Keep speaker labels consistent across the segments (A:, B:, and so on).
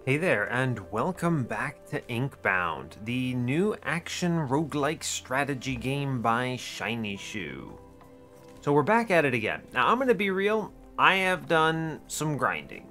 A: Hey there, and welcome back to Inkbound, the new action roguelike strategy game by Shiny Shoe. So we're back at it again. Now I'm gonna be real, I have done some grinding.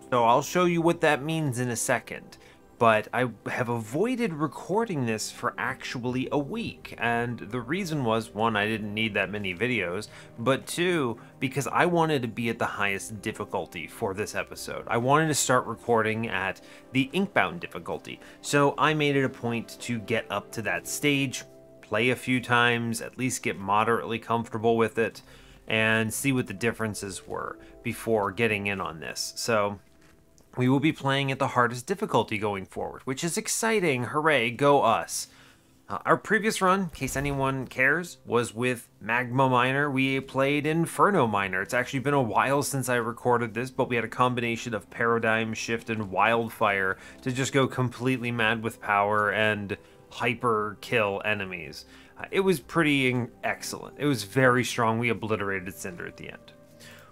A: So I'll show you what that means in a second. But I have avoided recording this for actually a week, and the reason was, one, I didn't need that many videos, but two, because I wanted to be at the highest difficulty for this episode. I wanted to start recording at the Inkbound difficulty, so I made it a point to get up to that stage, play a few times, at least get moderately comfortable with it, and see what the differences were before getting in on this. So we will be playing at the hardest difficulty going forward, which is exciting. Hooray, go us. Our previous run, in case anyone cares, was with Magma Miner. We played Inferno Miner. It's actually been a while since I recorded this, but we had a combination of Paradigm Shift and Wildfire to just go completely mad with power and hyper kill enemies. It was pretty excellent. It was very strong. We obliterated Cinder at the end.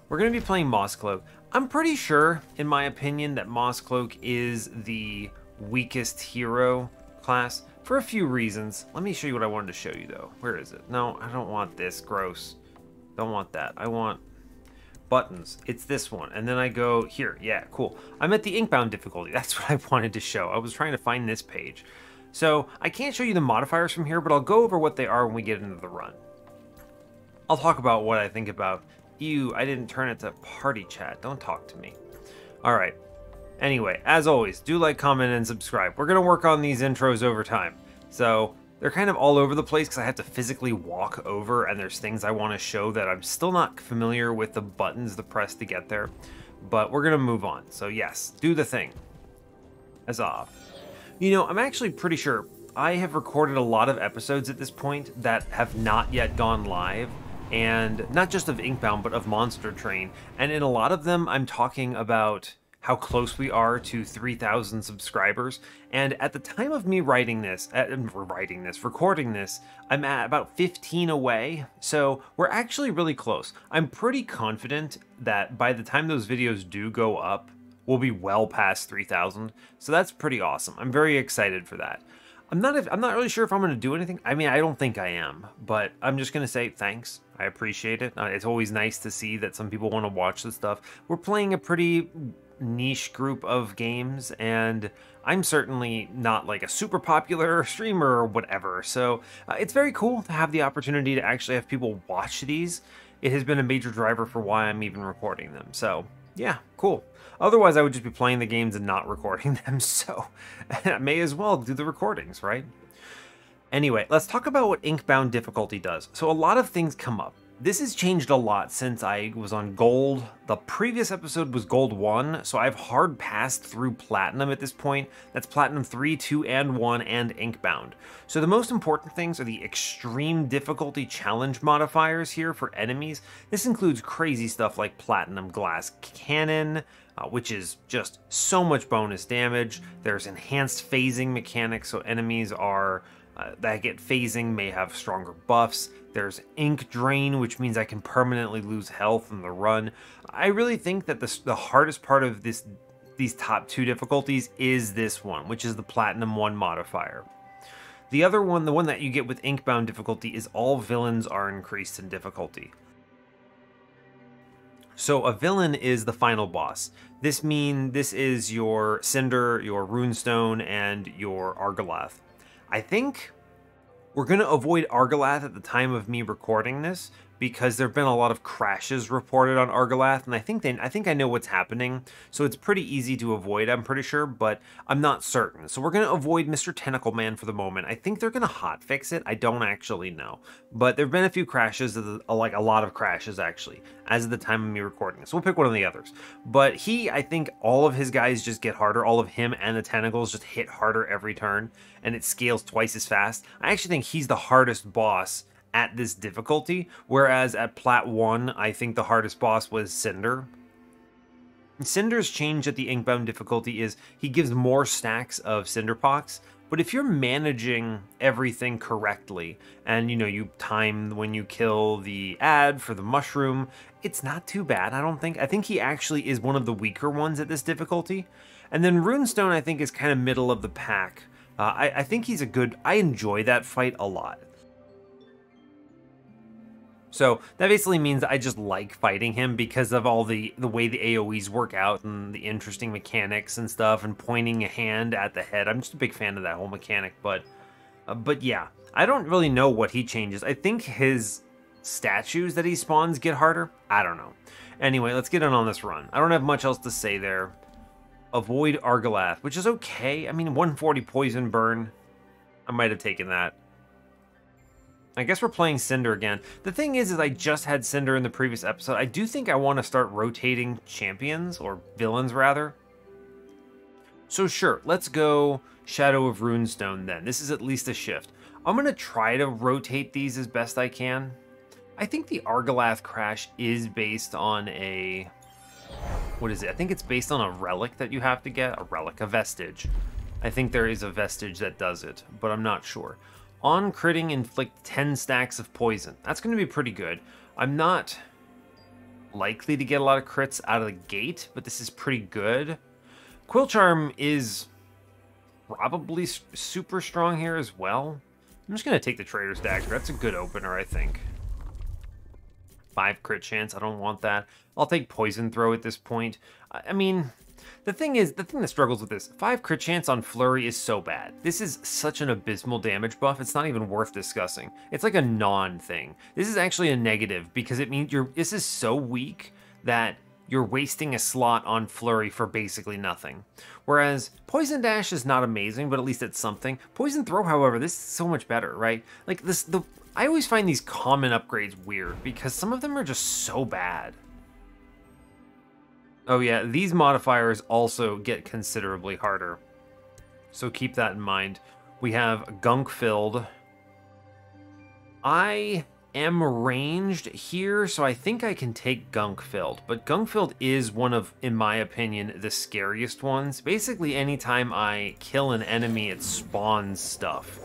A: We're going to be playing Mosscloak. I'm pretty sure, in my opinion, that Mosscloak is the weakest hero class for a few reasons. Let me show you what I wanted to show you, though. Where is it? No, I don't want this. Gross. Don't want that. I want buttons. It's this one. And then I go here. Yeah, cool. I'm at the Inkbound difficulty. That's what I wanted to show. I was trying to find this page. So I can't show you the modifiers from here, but I'll go over what they are when we get into the run. I'll talk about what I think about. Ew, I didn't turn it to party chat. Don't talk to me. Alright. Anyway, as always, do like, comment, and subscribe. We're going to work on these intros over time. So, they're kind of all over the place because I have to physically walk over and there's things I want to show that I'm still not familiar with the buttons to press to get there. But we're going to move on. So yes, do the thing. Huzzah. You know, I'm actually pretty sure I have recorded a lot of episodes at this point that have not yet gone live. And not just of Inkbound, but of Monster Train. And in a lot of them, I'm talking about how close we are to 3,000 subscribers. And at the time of me recording this, I'm at about 15 away. So we're actually really close. I'm pretty confident that by the time those videos do go up, we'll be well past 3,000. So that's pretty awesome. I'm very excited for that. I'm not really sure if I'm going to do anything. I mean, I don't think I am, but I'm just going to say thanks. I appreciate it. It's always nice to see that some people want to watch this stuff. We're playing a pretty niche group of games, and I'm certainly not like a super popular streamer or whatever. So it's very cool to have the opportunity to actually have people watch these. It has been a major driver for why I'm even recording them. So yeah, cool. Otherwise, I would just be playing the games and not recording them, so I may as well do the recordings, right? Anyway, let's talk about what Inkbound difficulty does. So a lot of things come up. This has changed a lot since I was on Gold. The previous episode was Gold 1, so I've hard passed through Platinum at this point. That's Platinum 3, 2, and 1, and Inkbound. So the most important things are the extreme difficulty challenge modifiers here for enemies. This includes crazy stuff like Platinum Glass Cannon, which is just so much bonus damage. There's enhanced phasing mechanics, so enemies that get phasing may have stronger buffs. There's Ink Drain, which means I can permanently lose health in the run. I really think that the hardest part of these top two difficulties is this one, which is the Platinum 1 modifier. The other one, the one that you get with Inkbound difficulty, is all villains are increased in difficulty. So a villain is the final boss. This is your Cinder, your Ruhnstone, and your Argalath. I think we're going to avoid Argalath at the time of me recording this because there have been a lot of crashes reported on Argalath, and I think I know what's happening, so it's pretty easy to avoid, I'm pretty sure, but I'm not certain. So we're going to avoid Mr. Tentacle Man for the moment. I think they're going to hotfix it. I don't actually know, but there have been a few crashes, like a lot of crashes actually, as of the time of me recording this. So we'll pick one of the others. But I think all of his guys just get harder. All of him and the tentacles just hit harder every turn, and it scales twice as fast. I actually think he's the hardest boss at this difficulty, whereas at Plat 1, I think the hardest boss was Cinder. Cinder's change at the Inkbound difficulty is he gives more stacks of Cinderpox, But if you're managing everything correctly, and you know, you time when you kill the ad for the mushroom, it's not too bad, I don't think. I think he actually is one of the weaker ones at this difficulty. And then Ruhnstone, I think, is kind of middle of the pack. I think he's a good... I enjoy that fight a lot. So that basically means I just like fighting him because of all the way the AoEs work out and the interesting mechanics and stuff, and pointing a hand at the head. I'm just a big fan of that whole mechanic, but yeah, I don't really know what he changes. I think his statues that he spawns get harder. I don't know. Anyway, let's get on this run. I don't have much else to say there. Avoid Argalath, which is okay. I mean, 140 poison burn. I might have taken that. I guess we're playing Cinder again. The thing is I just had Cinder in the previous episode. I do think I want to start rotating champions, or villains rather. So sure, let's go Shadow of Ruhnstone then. This is at least a shift. I'm going to try to rotate these as best I can. I think the Argalath crash is based on a... What is it? I think it's based on a relic that you have to get. A relic, a vestige. I think there is a vestige that does it, but I'm not sure. On critting, inflict 10 stacks of poison. That's going to be pretty good. I'm not likely to get a lot of crits out of the gate, but this is pretty good. Quill Charm is probably super strong here as well. I'm just going to take the Trader's Dagger. That's a good opener, I think. 5 crit chance. I don't want that. I'll take Poison Throw at this point. I mean... The thing that struggles with this, 5 crit chance on Flurry is so bad. This is such an abysmal damage buff, it's not even worth discussing. It's like a non-thing. This is actually a negative, because it means this is so weak that you're wasting a slot on Flurry for basically nothing. Whereas Poison Dash is not amazing, but at least it's something. Poison Throw, however, this is so much better, right? Like I always find these common upgrades weird, because some of them are just so bad. Oh yeah, these modifiers also get considerably harder. So keep that in mind. We have Gunk Filled. I am ranged here, so I think I can take Gunk Filled. But Gunk Filled is one of, in my opinion, the scariest ones. Basically, anytime I kill an enemy, it spawns stuff.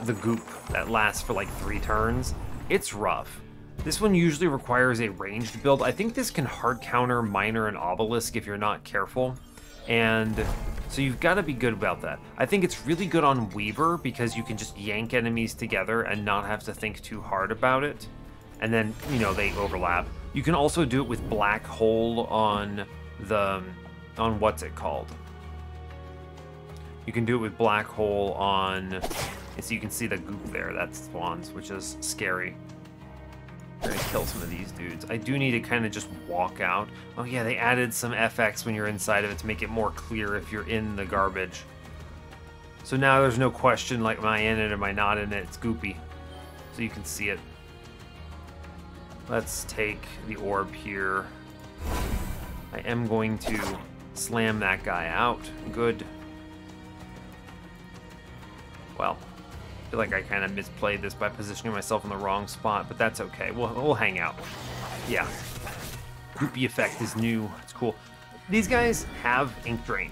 A: The goop that lasts for like 3 turns. It's rough. This one usually requires a ranged build. I think this can hard counter Miner and Obelisk if you're not careful. And so you've got to be good about that. I think it's really good on Weaver because you can just yank enemies together and not have to think too hard about it. And then, you know, they overlap. You can also do it with Black Hole on what's it called? You can do it with Black Hole on, so you can see the goop there, that spawns, which is scary. We're gonna kill some of these dudes. I do need to kind of just walk out. Oh yeah, they added some FX when you're inside of it to make it more clear if you're in the garbage. So now there's no question, like, am I in it, am I not in it? It's goopy. So you can see it. Let's take the orb here. I am going to slam that guy out. Good. Well, I feel like I kind of misplayed this by positioning myself in the wrong spot, but that's okay. We'll hang out. Yeah. Goopy effect is new. It's cool. These guys have Ink Drain.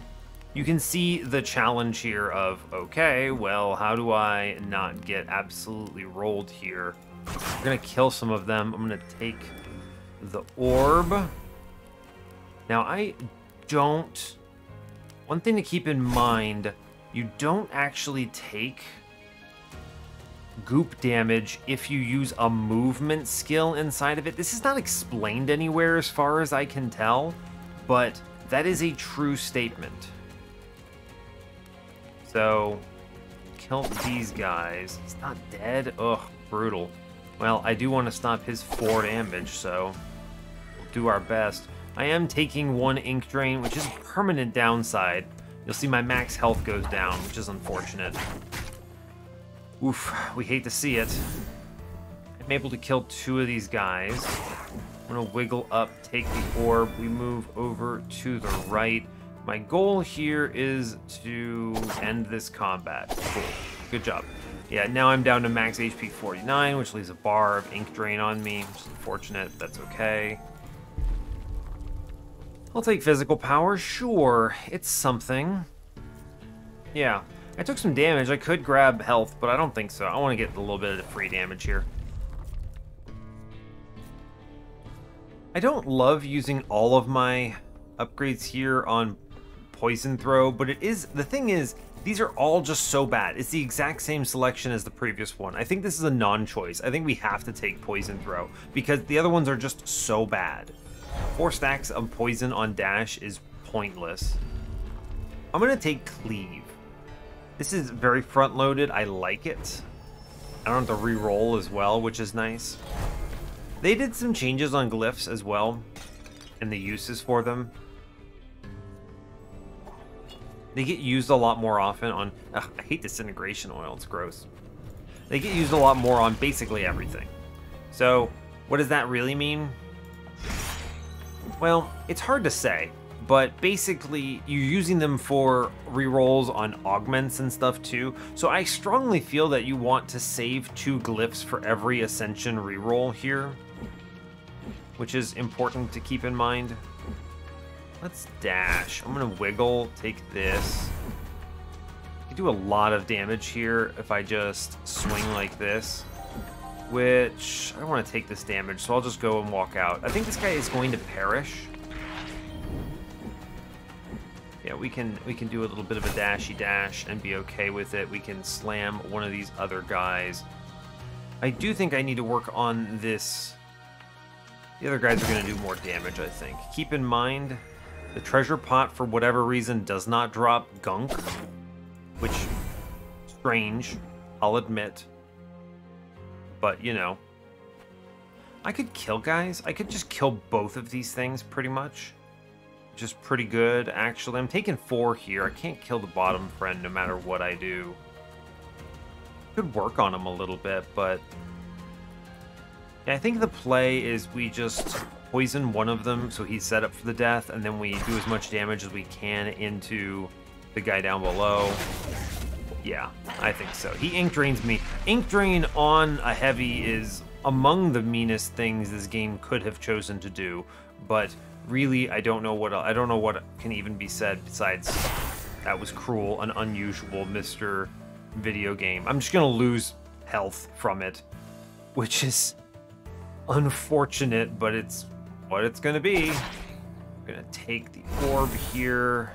A: You can see the challenge here of, okay, well, how do I not get absolutely rolled here? We're going to kill some of them. I'm going to take the orb. Now, I don't... One thing to keep in mind, you don't actually take goop damage if you use a movement skill inside of it. This is not explained anywhere as far as I can tell, but that is a true statement. So, kill these guys. He's not dead? Ugh, brutal. Well, I do want to stop his 4 damage, so we'll do our best. I am taking 1 Ink Drain, which is a permanent downside. You'll see my max health goes down, which is unfortunate. Oof, we hate to see it. I'm able to kill 2 of these guys. I'm gonna wiggle up, take the orb. We move over to the right. My goal here is to end this combat. Cool, good job. Yeah, now I'm down to max HP 49, which leaves a bar of Ink Drain on me, which is unfortunate. That's okay. I'll take physical power, sure. It's something. Yeah. I took some damage. I could grab health, but I don't think so. I want to get a little bit of the free damage here. I don't love using all of my upgrades here on poison throw, but it is, the thing is, these are all just so bad. It's the exact same selection as the previous one. I think this is a non-choice. I think we have to take poison throw because the other ones are just so bad. 4 stacks of poison on dash is pointless. I'm gonna take cleave. This is very front loaded. I like it. I don't have to re-roll as well, which is nice. They did some changes on glyphs as well, and the uses for them. They get used a lot more often on... Ugh, I hate disintegration oil, it's gross. They get used a lot more on basically everything. So, what does that really mean? Well, it's hard to say, but basically you're using them for rerolls on augments and stuff too. So I strongly feel that you want to save 2 glyphs for every ascension reroll here, which is important to keep in mind. Let's dash. I'm gonna wiggle, take this. I can do a lot of damage here if I just swing like this, which I don't want to take this damage, so I'll just go and walk out. I think this guy is going to perish. Yeah, we can do a little bit of a dashy dash and be okay with it. We can slam one of these other guys. I do think I need to work on this. The other guys are going to do more damage, I think. Keep in mind, the treasure pot, for whatever reason, does not drop gunk, which, strange, I'll admit. But, you know, I could kill guys. I could just kill both of these things, pretty much. Which is pretty good, actually. I'm taking 4 here. I can't kill the bottom friend no matter what I do. Could work on him a little bit, but... yeah, I think the play is we just poison one of them so he's set up for the death, and then we do as much damage as we can into the guy down below. Yeah, I think so. He ink drains me. Ink drain on a heavy is among the meanest things this game could have chosen to do, but really I don't know what can even be said besides that was cruel and unusual, Mr. Video Game. I'm just gonna lose health from it, which is unfortunate, but it's what it's gonna be. I'm gonna take the orb here.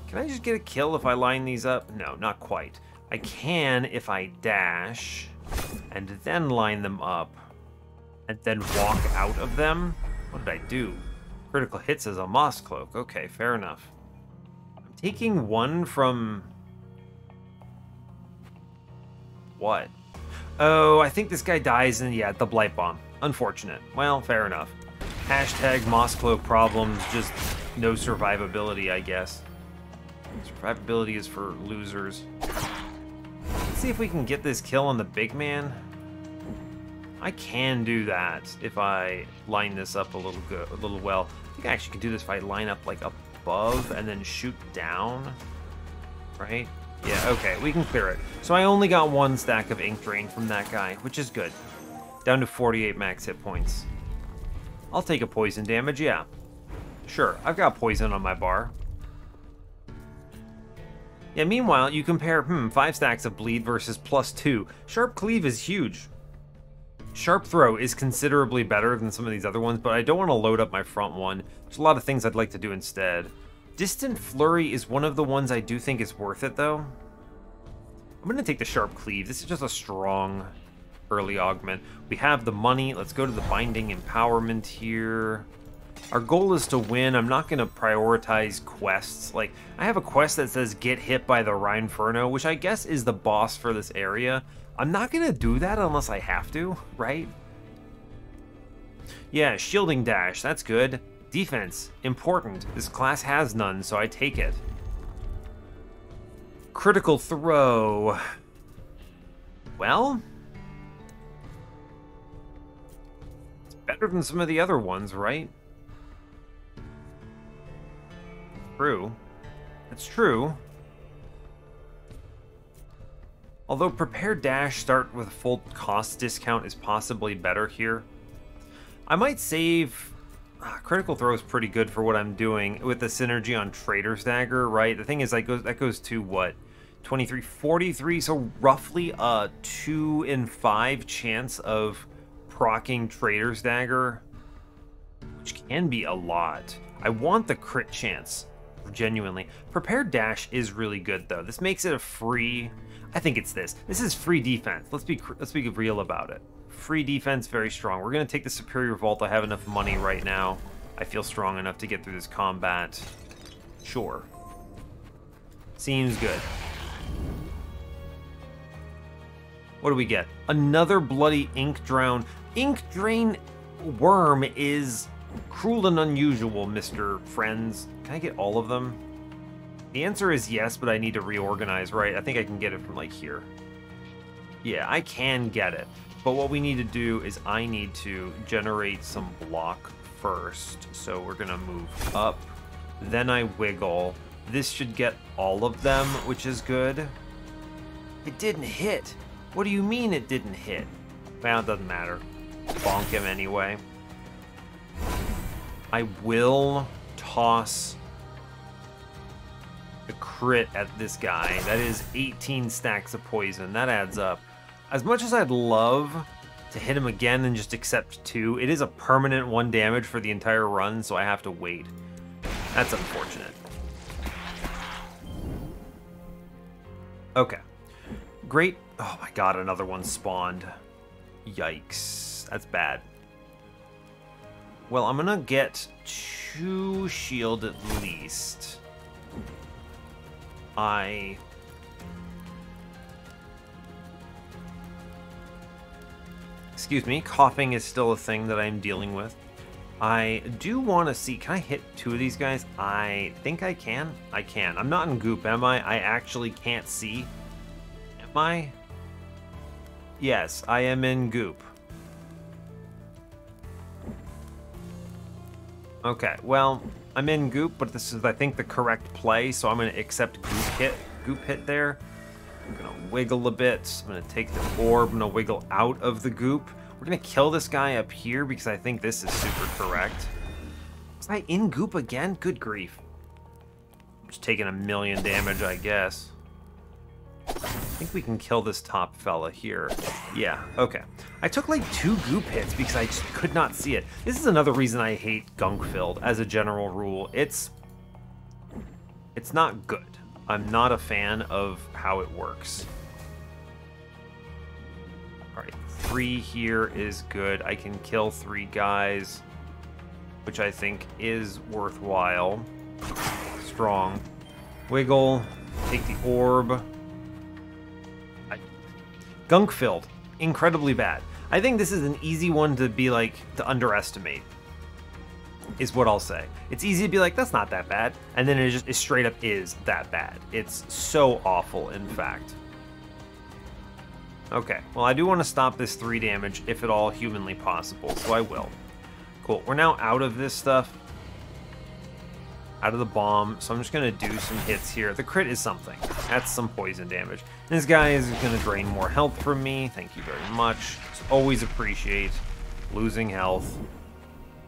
A: Can I just get a kill if I line these up? No, not quite. I can if I dash and then line them up and then walk out of them. What did I do? Critical hits as a Mosscloak. Okay, fair enough. I'm taking 1 from... what? Oh, I think this guy dies in, yeah, the Blight Bomb. Unfortunate. Well, fair enough. Hashtag Mosscloak problems, just no survivability, I guess. Survivability is for losers. Let's see if we can get this kill on the big man. I can do that if I line this up a little well. I think I actually can do this if I line up like above and then shoot down. Right? Yeah, okay, we can clear it. So I only got 1 stack of ink drain from that guy, which is good. Down to 48 max hit points. I'll take a poison damage, yeah. Sure, I've got poison on my bar. Yeah, meanwhile, you compare, 5 stacks of bleed versus +2. Sharp cleave is huge. Sharp throw is considerably better than some of these other ones, but I don't want to load up my front one. There's a lot of things I'd like to do instead. Distant flurry is one of the ones I do think is worth it, though. I'm going to take the sharp cleave. This is just a strong early augment. We have the money. Let's go to the binding empowerment here. Our goal is to win. I'm not going to prioritize quests. Like, I have a quest that says get hit by the Rhinferno, which I guess is the boss for this area. I'm not going to do that unless I have to, right? Yeah, shielding dash. That's good. Defense. Important. This class has none, so I take it. Critical throw. Well, it's better than some of the other ones, right? True. That's true. Although prepared dash start with a full cost discount is possibly better here. I might save... critical throw is pretty good for what I'm doing with the synergy on Trader's Dagger, right? The thing is, that goes to what? 23, 43, so roughly a 2 in 5 chance of proccing Trader's Dagger, which can be a lot. I want the crit chance, genuinely. Prepared Dash is really good, though. This makes it a free... I think it's this. This is free defense. Let's be real about it. Free defense, very strong. We're going to take the Superior Vault. I have enough money right now. I feel strong enough to get through this combat. Sure. Seems good. What do we get? Another bloody Ink Drown. Ink Drain Worm is cruel and unusual, Mr. Friends. Can I get all of them? The answer is yes, but I need to reorganize, right? I think I can get it from, like, here. Yeah, I can get it. But what we need to do is I need to generate some block first. So we're going to move up. Then I wiggle. This should get all of them, which is good. It didn't hit. What do you mean it didn't hit? Well, it doesn't matter. Bonk him anyway. I will toss a crit at this guy. That is 18 stacks of poison. That adds up. As much as I'd love to hit him again and just accept 2, it is a permanent 1 damage for the entire run, so I have to wait. That's unfortunate. Okay. Great. Oh my god, another one spawned. Yikes. That's bad. Well, I'm gonna get 2 shield at least. Excuse me, coughing is still a thing that I'm dealing with. I do want to see, can I hit 2 of these guys? I think I can. I can. I'm not in goop, am I? I actually can't see. Am I? Yes, I am in goop. Okay, well, I'm in goop, but this is, I think, the correct play, so I'm going to accept goop hit there. I'm going to wiggle a bit. I'm going to take the orb. I'm going to wiggle out of the goop. We're going to kill this guy up here because I think this is super correct. Was I in goop again? Good grief. Just taking 1,000,000 damage, I guess. I think we can kill this top fella here. Yeah, okay. I took like 2 goop hits because I just could not see it. This is another reason I hate gunk-filled as a general rule. It's not good. I'm not a fan of how it works. Alright, 3 here is good. I can kill 3 guys, which I think is worthwhile. Strong. Wiggle. Take the orb. Gunk-filled. Incredibly bad. I think this is an easy one to be like, to underestimate, is what I'll say. It's easy to be like, that's not that bad, and then it straight up is that bad. It's so awful, in fact. Okay, well, I do want to stop this 3 damage, if at all humanly possible, so I will. Cool, we're now out of this stuff. Out of the bomb, so I'm just going to do some hits here. The crit is something. That's some poison damage. This guy is going to drain more health from me. Thank you very much. Just always appreciate losing health.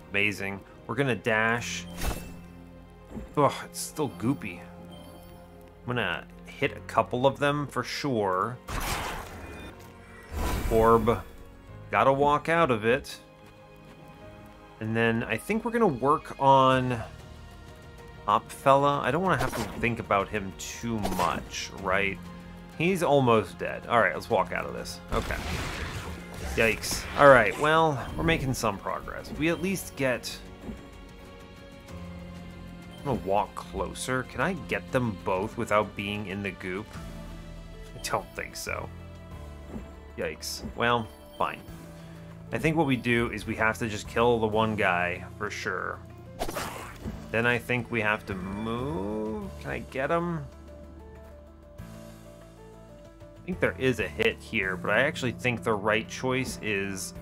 A: Amazing. We're going to dash. Ugh, it's still goopy. I'm going to hit a couple of them for sure. Orb. Gotta walk out of it. And then I think we're going to work on... Top fella. I don't want to have to think about him too much, right? He's almost dead. Alright, let's walk out of this. Okay. Yikes. Alright, well, we're making some progress. We at least get... I'm gonna walk closer. Can I get them both without being in the goop? I don't think so. Yikes. Well, fine. I think what we do is we have to just kill the one guy, for sure. Then I think we have to move. Can I get him? I think there is a hit here, but I actually think the right choice is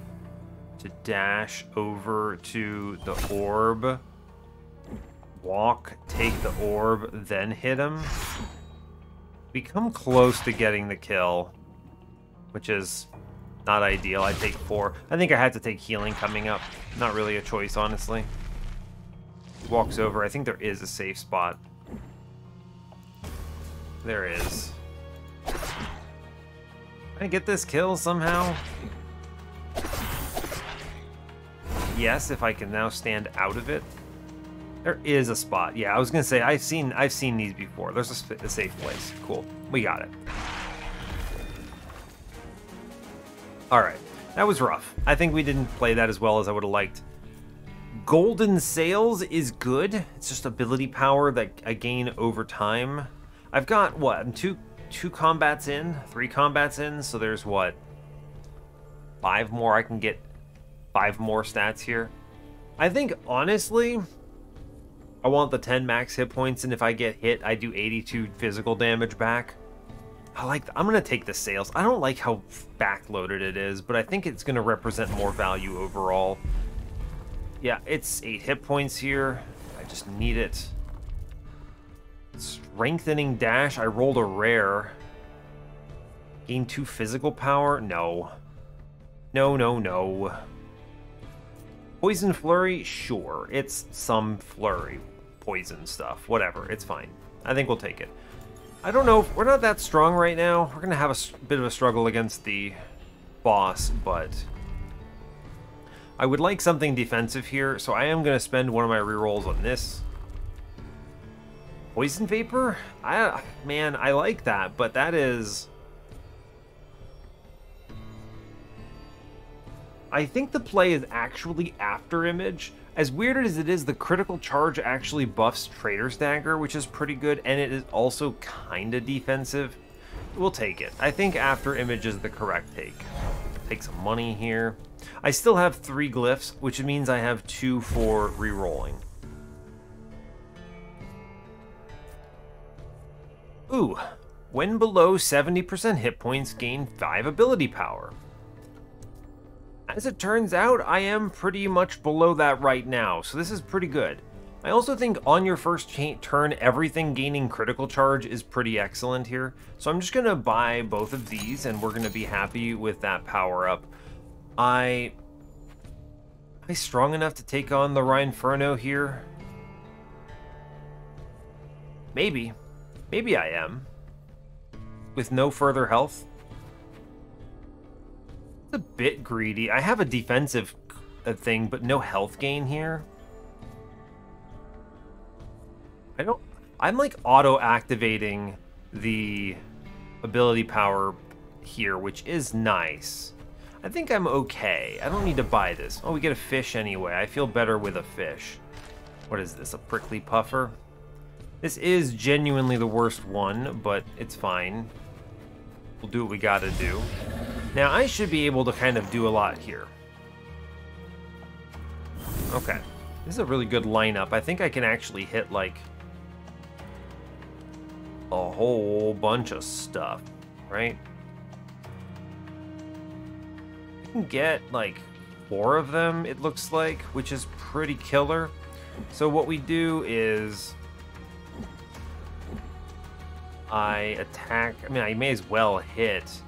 A: to dash over to the orb, walk, take the orb, then hit him. We come close to getting the kill, which is not ideal. I take 4. I think I had to take healing coming up. Not really a choice, honestly. Walks over. I think there is a safe spot. There is. Can I get this kill somehow? Yes, if I can now stand out of it. There is a spot. Yeah, I was gonna say I've seen these before. There's a safe place. Cool. We got it. All right, that was rough. I think we didn't play that as well as I would have liked. Golden Sails is good. It's just ability power that I gain over time. I've got what? I'm two combats in, 3 combats in. So there's what? 5 more. I can get 5 more stats here. I think honestly, I want the 10 max hit points, and if I get hit, I do 82 physical damage back. I'm gonna take the sails. I don't like how backloaded it is, but I think it's gonna represent more value overall. Yeah, it's 8 hit points here. I just need it. Strengthening dash. I rolled a rare. Gain 2 physical power. No. No. Poison flurry. Sure, it's some flurry, poison stuff. Whatever. It's fine. I think we'll take it. I don't know. We're not that strong right now. We're gonna have a bit of a struggle against the boss, but I would like something defensive here, so I am going to spend one of my rerolls on this. Poison Vapor? Man, I like that, but that is... I think the play is actually after image. As weird as it is, the critical charge actually buffs Trader's Dagger, which is pretty good, and it is also kind of defensive. We'll take it. I think after image is the correct take. Take some money here. I still have 3 glyphs, which means I have 2 for re-rolling. Ooh, when below 70% hit points, gain 5 ability power. As it turns out, I am pretty much below that right now, so this is pretty good. I also think on your first turn, everything gaining critical charge is pretty excellent here. So I'm just going to buy both of these, and we're going to be happy with that power up. Am I strong enough to take on the Rhinferno here? Maybe. Maybe I am. With no further health. It's a bit greedy. I have a defensive thing, but no health gain here. I'm like auto-activating the ability power here, which is nice. I think I'm okay. I don't need to buy this. Oh, we get a fish anyway. I feel better with a fish. What is this, a prickly puffer? This is genuinely the worst one, but it's fine. We'll do what we gotta do. Now, I should be able to kind of do a lot here. Okay. This is a really good lineup. I think I can actually hit, like, a whole bunch of stuff, right? I can get, like, 4 of them, it looks like, which is pretty killer. So what we do is... I attack... I mean, I may as well hit...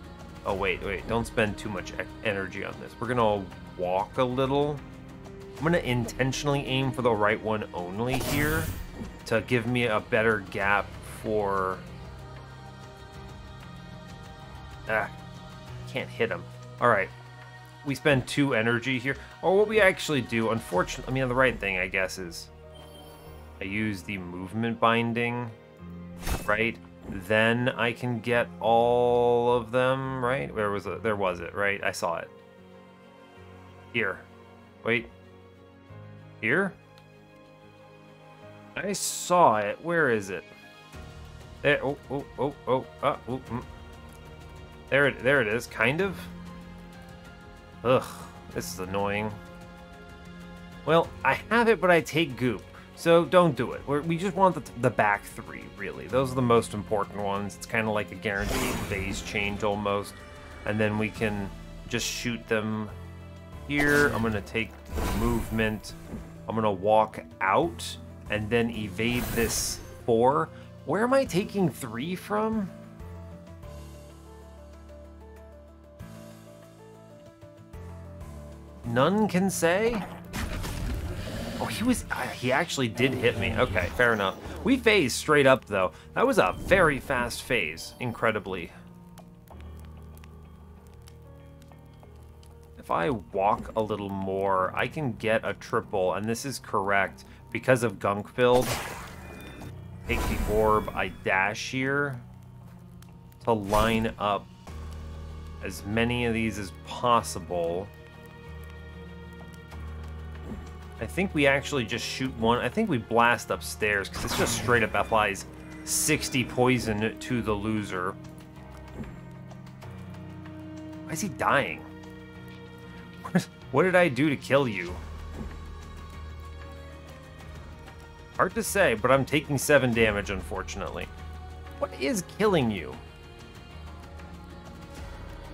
A: Oh, wait, don't spend too much energy on this. We're gonna walk a little. I'm gonna intentionally aim for the right one only here to give me a better gap for... can't hit him. All right, we spend 2 energy here. Or what we actually do, unfortunately, I mean, the right thing, I guess, is I use the movement binding, right? Then I can get all of them, right? There was it, right? I saw it. Here. Wait. Here? I saw it. Where is it? There. There it is, kind of. Ugh, this is annoying. Well, I have it, but I take goop. So don't do it. We just want the back 3, really. Those are the most important ones. It's kind of like a guaranteed phase change almost. And then we can just shoot them here. I'm going to take the movement. I'm going to walk out and then evade this 4. Where am I taking 3 from? None can say? Oh, he actually did hit me. Okay, fair enough. We phased straight up, though. That was a very fast phase, incredibly. if I walk a little more, I can get a triple, and this is correct. Because of gunk filled, take the orb, I dash here to line up as many of these as possible. I think we actually just shoot one. I think we blast upstairs because it's just straight up applies 60 poison to the loser. Why is he dying? What did I do to kill you? Hard to say, but I'm taking 7 damage, unfortunately. What is killing you?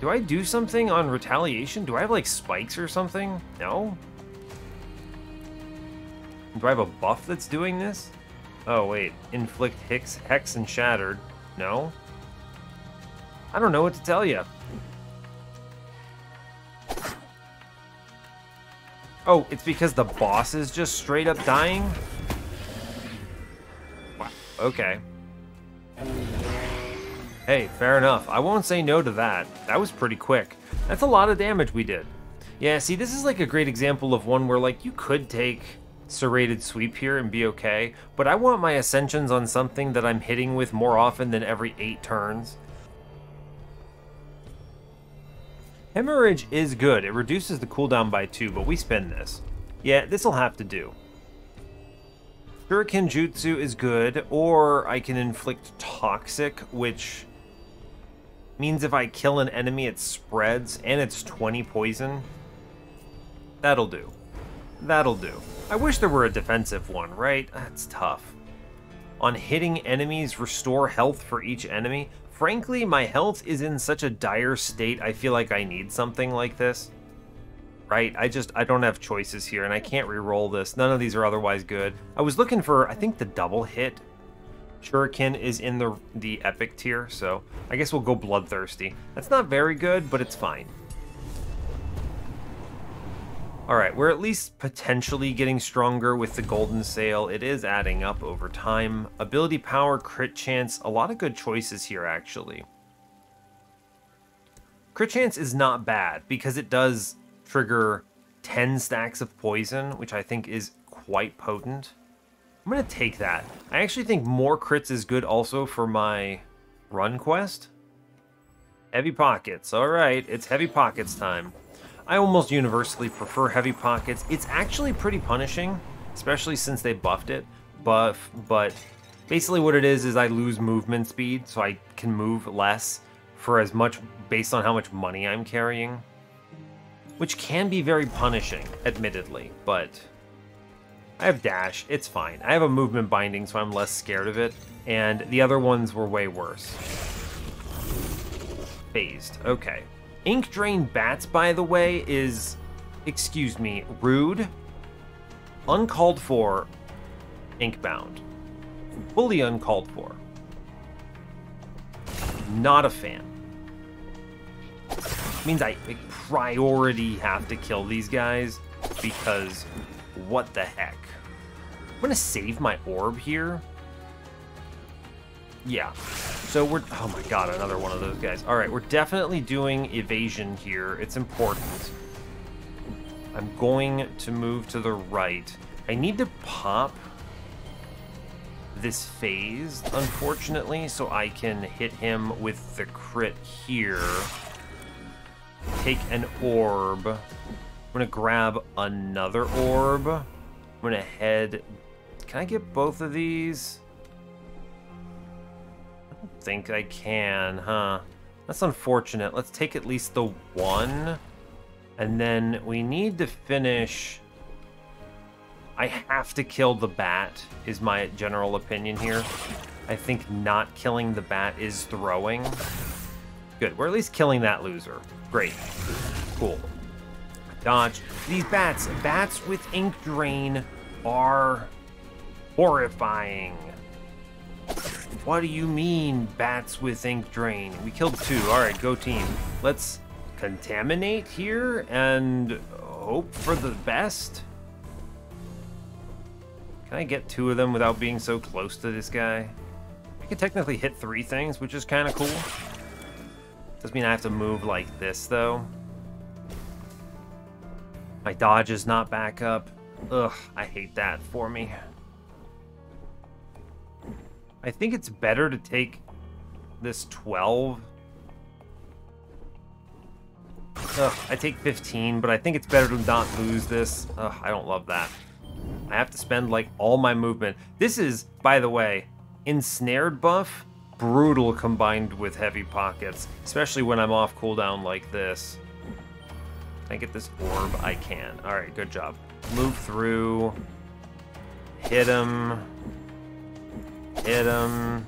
A: Do I do something on retaliation? Do I have, like, spikes or something? No? Do I have a buff that's doing this? Oh, wait. Inflict Hex and Shattered. No? I don't know what to tell you. Oh, it's because the boss is just straight up dying? Wow. Okay. Hey, fair enough. I won't say no to that. That was pretty quick. That's a lot of damage we did. Yeah, see, this is like a great example of one where, like, you could take serrated sweep here and be okay, but I want my ascensions on something that I'm hitting with more often than every 8 turns. Hemorrhage is good. It reduces the cooldown by 2, but we spend this. Yeah, this'll have to do. Shuriken Jutsu is good, or I can inflict Toxic, which means if I kill an enemy it spreads, and it's 20 poison. That'll do. That'll do. I wish there were a defensive one, right? That's tough. On hitting enemies, restore health for each enemy. Frankly, my health is in such a dire state, I feel like I need something like this. Right? I don't have choices here, and I can't re-roll this. None of these are otherwise good. I was looking for, I think, the double hit. Shuriken is in the epic tier, so I guess we'll go Bloodthirsty. That's not very good, but it's fine. Alright, we're at least potentially getting stronger with the Golden Sail. It is adding up over time. Ability power, crit chance, a lot of good choices here, actually. Crit chance is not bad, because it does trigger 10 stacks of poison, which I think is quite potent. I'm going to take that. I actually think more crits is good also for my run quest. Heavy pockets. Alright, it's heavy pockets time. I almost universally prefer heavy pockets. It's actually pretty punishing, especially since they buffed it. But basically what it is I lose movement speed, so I can move less for as much based on how much money I'm carrying. Which can be very punishing, admittedly, but I have dash, it's fine. I have a movement binding, so I'm less scared of it, and the other ones were way worse. Phased, okay. Ink Drain Bats, by the way, is, excuse me, rude, uncalled for, Inkbound. Fully uncalled for. Not a fan. Means I priority have to kill these guys because what the heck. I'm gonna save my orb here. Yeah, so we're, oh my god, another one of those guys. All right, we're definitely doing evasion here. It's important. I'm going to move to the right. I need to pop this phase, unfortunately, so I can hit him with the crit here. Take an orb. I'm gonna grab another orb. I'm gonna head, can I get both of these? I don't think I can, huh? That's unfortunate. Let's take at least the one. And then we need to finish. I have to kill the bat, is my general opinion here. I think not killing the bat is throwing. Good, we're at least killing that loser. Great. Cool. Dodge. These bats with ink drain are horrifying. What do you mean, bats with ink drain? We killed 2. Alright, go team. Let's contaminate here and hope for the best. Can I get 2 of them without being so close to this guy? I can technically hit 3 things, which is kind of cool. Doesn't mean I have to move like this, though. My dodge is not back up. Ugh, I hate that for me. I think it's better to take this 12. Ugh, I take 15, but I think it's better to not lose this. Ugh, I don't love that. I have to spend, like, all my movement. This is, by the way, ensnared buff, brutal combined with heavy pockets, especially when I'm off cooldown like this. Can I get this orb? I can. All right, good job. Move through. Hit him. Hit him.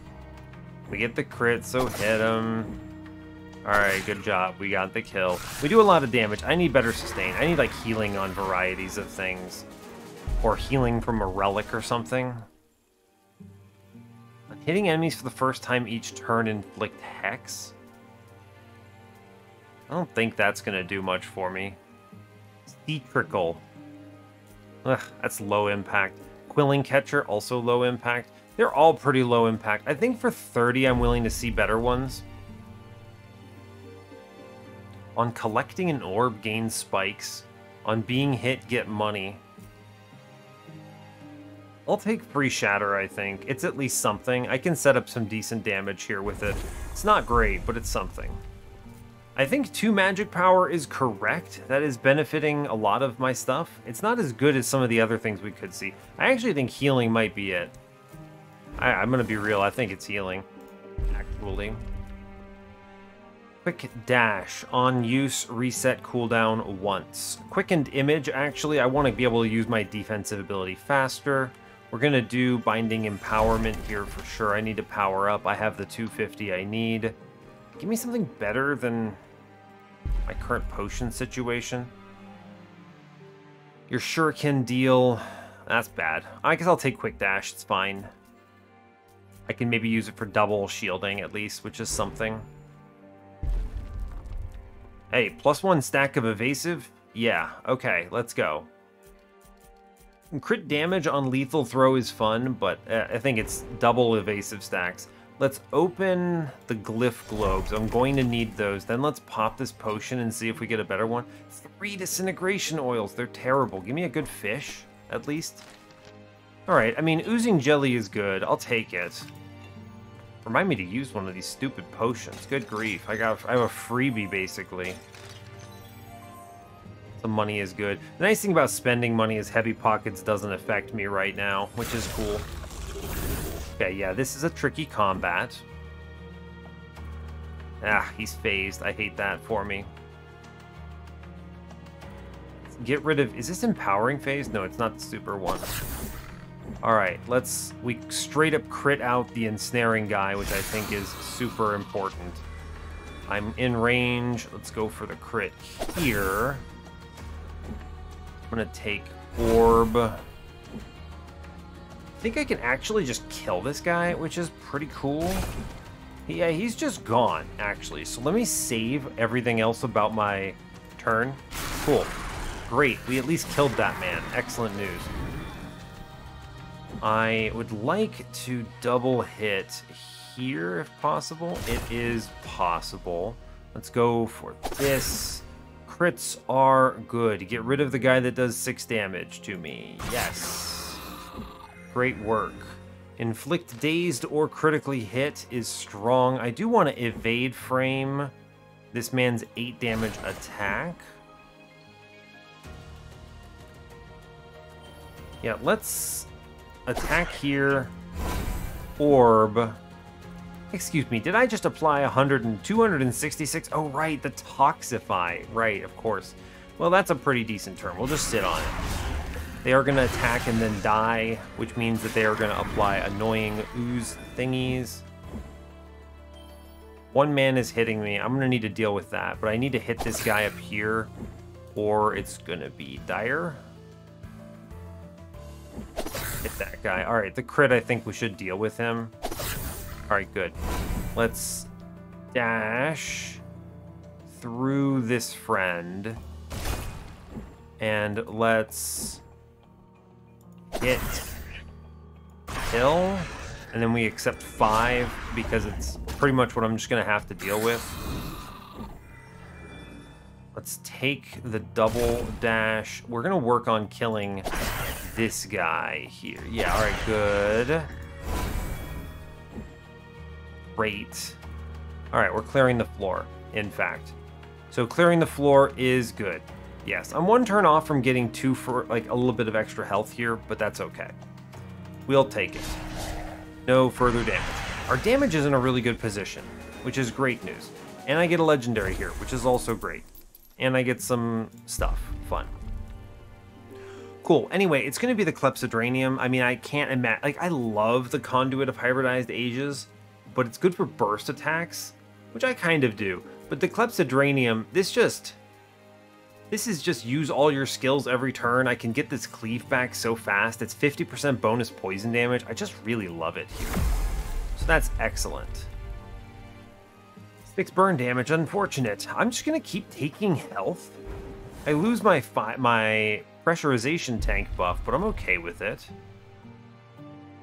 A: We get the crit, so hit him. Alright, good job. We got the kill. We do a lot of damage. I need better sustain. I need, like, healing on varieties of things. Or healing from a relic or something. Hitting enemies for the first time each turn inflict hex? I don't think that's going to do much for me. Sea Trickle. Ugh, that's low impact. Quilling Catcher, also low impact. They're all pretty low impact. I think for 30, I'm willing to see better ones. On collecting an orb, gain spikes. On being hit, get money. I'll take free shatter, I think. It's at least something. I can set up some decent damage here with it. It's not great, but it's something. I think 2 magic power is correct. That is benefiting a lot of my stuff. It's not as good as some of the other things we could see. I actually think healing might be it. I'm gonna be real, I think it's healing, actually. Quick dash. On use, reset cooldown once. Quickened image, actually, I want to be able to use my defensive ability faster. We're going to do binding empowerment here for sure. I need to power up. I have the 250 I need. Give me something better than my current potion situation. Your shuriken deal. That's bad. I guess I'll take quick dash. It's fine. I can maybe use it for double shielding at least, which is something. Hey, +1 stack of evasive? Yeah, okay, let's go. Crit damage on lethal throw is fun, but I think it's double evasive stacks. Let's open the glyph globes. I'm going to need those. Then let's pop this potion and see if we get a better one. 3 disintegration oils. They're terrible. Give me a good fish, at least. All right, I mean, oozing jelly is good. I'll take it. Remind me to use one of these stupid potions. Good grief. I have a freebie, basically. The money is good. The nice thing about spending money is heavy pockets doesn't affect me right now, which is cool. Okay, yeah, this is a tricky combat. Ah, he's phased. I hate that for me. Let's get rid of... Is this empowering phase? No, it's not the super one. Alright, we straight up crit out the ensnaring guy, which I think is super important. I'm in range. Let's go for the crit here. I'm gonna take orb. I think I can actually just kill this guy, which is pretty cool. Yeah, he's just gone, actually. So let me save everything else about my turn. Cool. Great, we at least killed that man. Excellent news. I would like to double hit here if possible. It is possible. Let's go for this. Crits are good. Get rid of the guy that does 6 damage to me. Yes. Great work. Inflict dazed or critically hit is strong. I do want to evade frame this man's 8 damage attack. Yeah, let's attack here. Orb. Excuse me, did I just apply 100 and 266? Oh, right, the Toxify. Right, of course. Well, that's a pretty decent turn. We'll just sit on it. They are going to attack and then die, which means that they are going to apply annoying ooze thingies. 1 man is hitting me. I'm going to need to deal with that, but I need to hit this guy up here, or it's going to be dire. Hit that guy. All right, the crit, I think we should deal with him. All right, good. Let's dash through this friend. And let's hit kill. And then we accept 5 because it's pretty much what I'm just going to have to deal with. Let's take the double dash. We're going to work on killing this guy here. Yeah, all right, good. Great. All right, we're clearing the floor, in fact. So clearing the floor is good. Yes, I'm 1 turn off from getting 2 for like a little bit of extra health here, but that's okay. We'll take it. No further damage. Our damage is in a really good position, which is great news. And I get a legendary here, which is also great. And I get some stuff. Fun. Cool. Anyway, it's going to be the Clepsydranium. I mean, I can't imagine... Like, I love the Conduit of Hybridized Ages, but it's good for burst attacks, which I kind of do. But the Clepsydranium, this is just use all your skills every turn. I can get this cleave back so fast. It's 50% bonus poison damage. I just really love it here. So that's excellent. 6 burn damage, unfortunate. I'm just gonna keep taking health. I lose my pressurization tank buff, but I'm okay with it.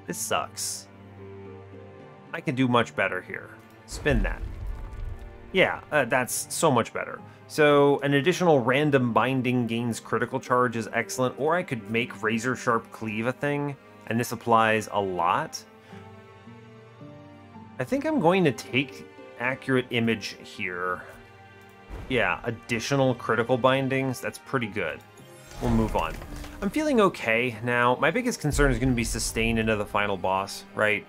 A: This sucks. I can do much better here. Spin that. Yeah, that's so much better. So an additional random binding gains critical charge is excellent, or I could make razor sharp cleave a thing, and this applies a lot. I think I'm going to take accurate image here. Yeah, additional critical bindings, that's pretty good. We'll move on. I'm feeling okay now. My biggest concern is going to be sustain into the final boss, right?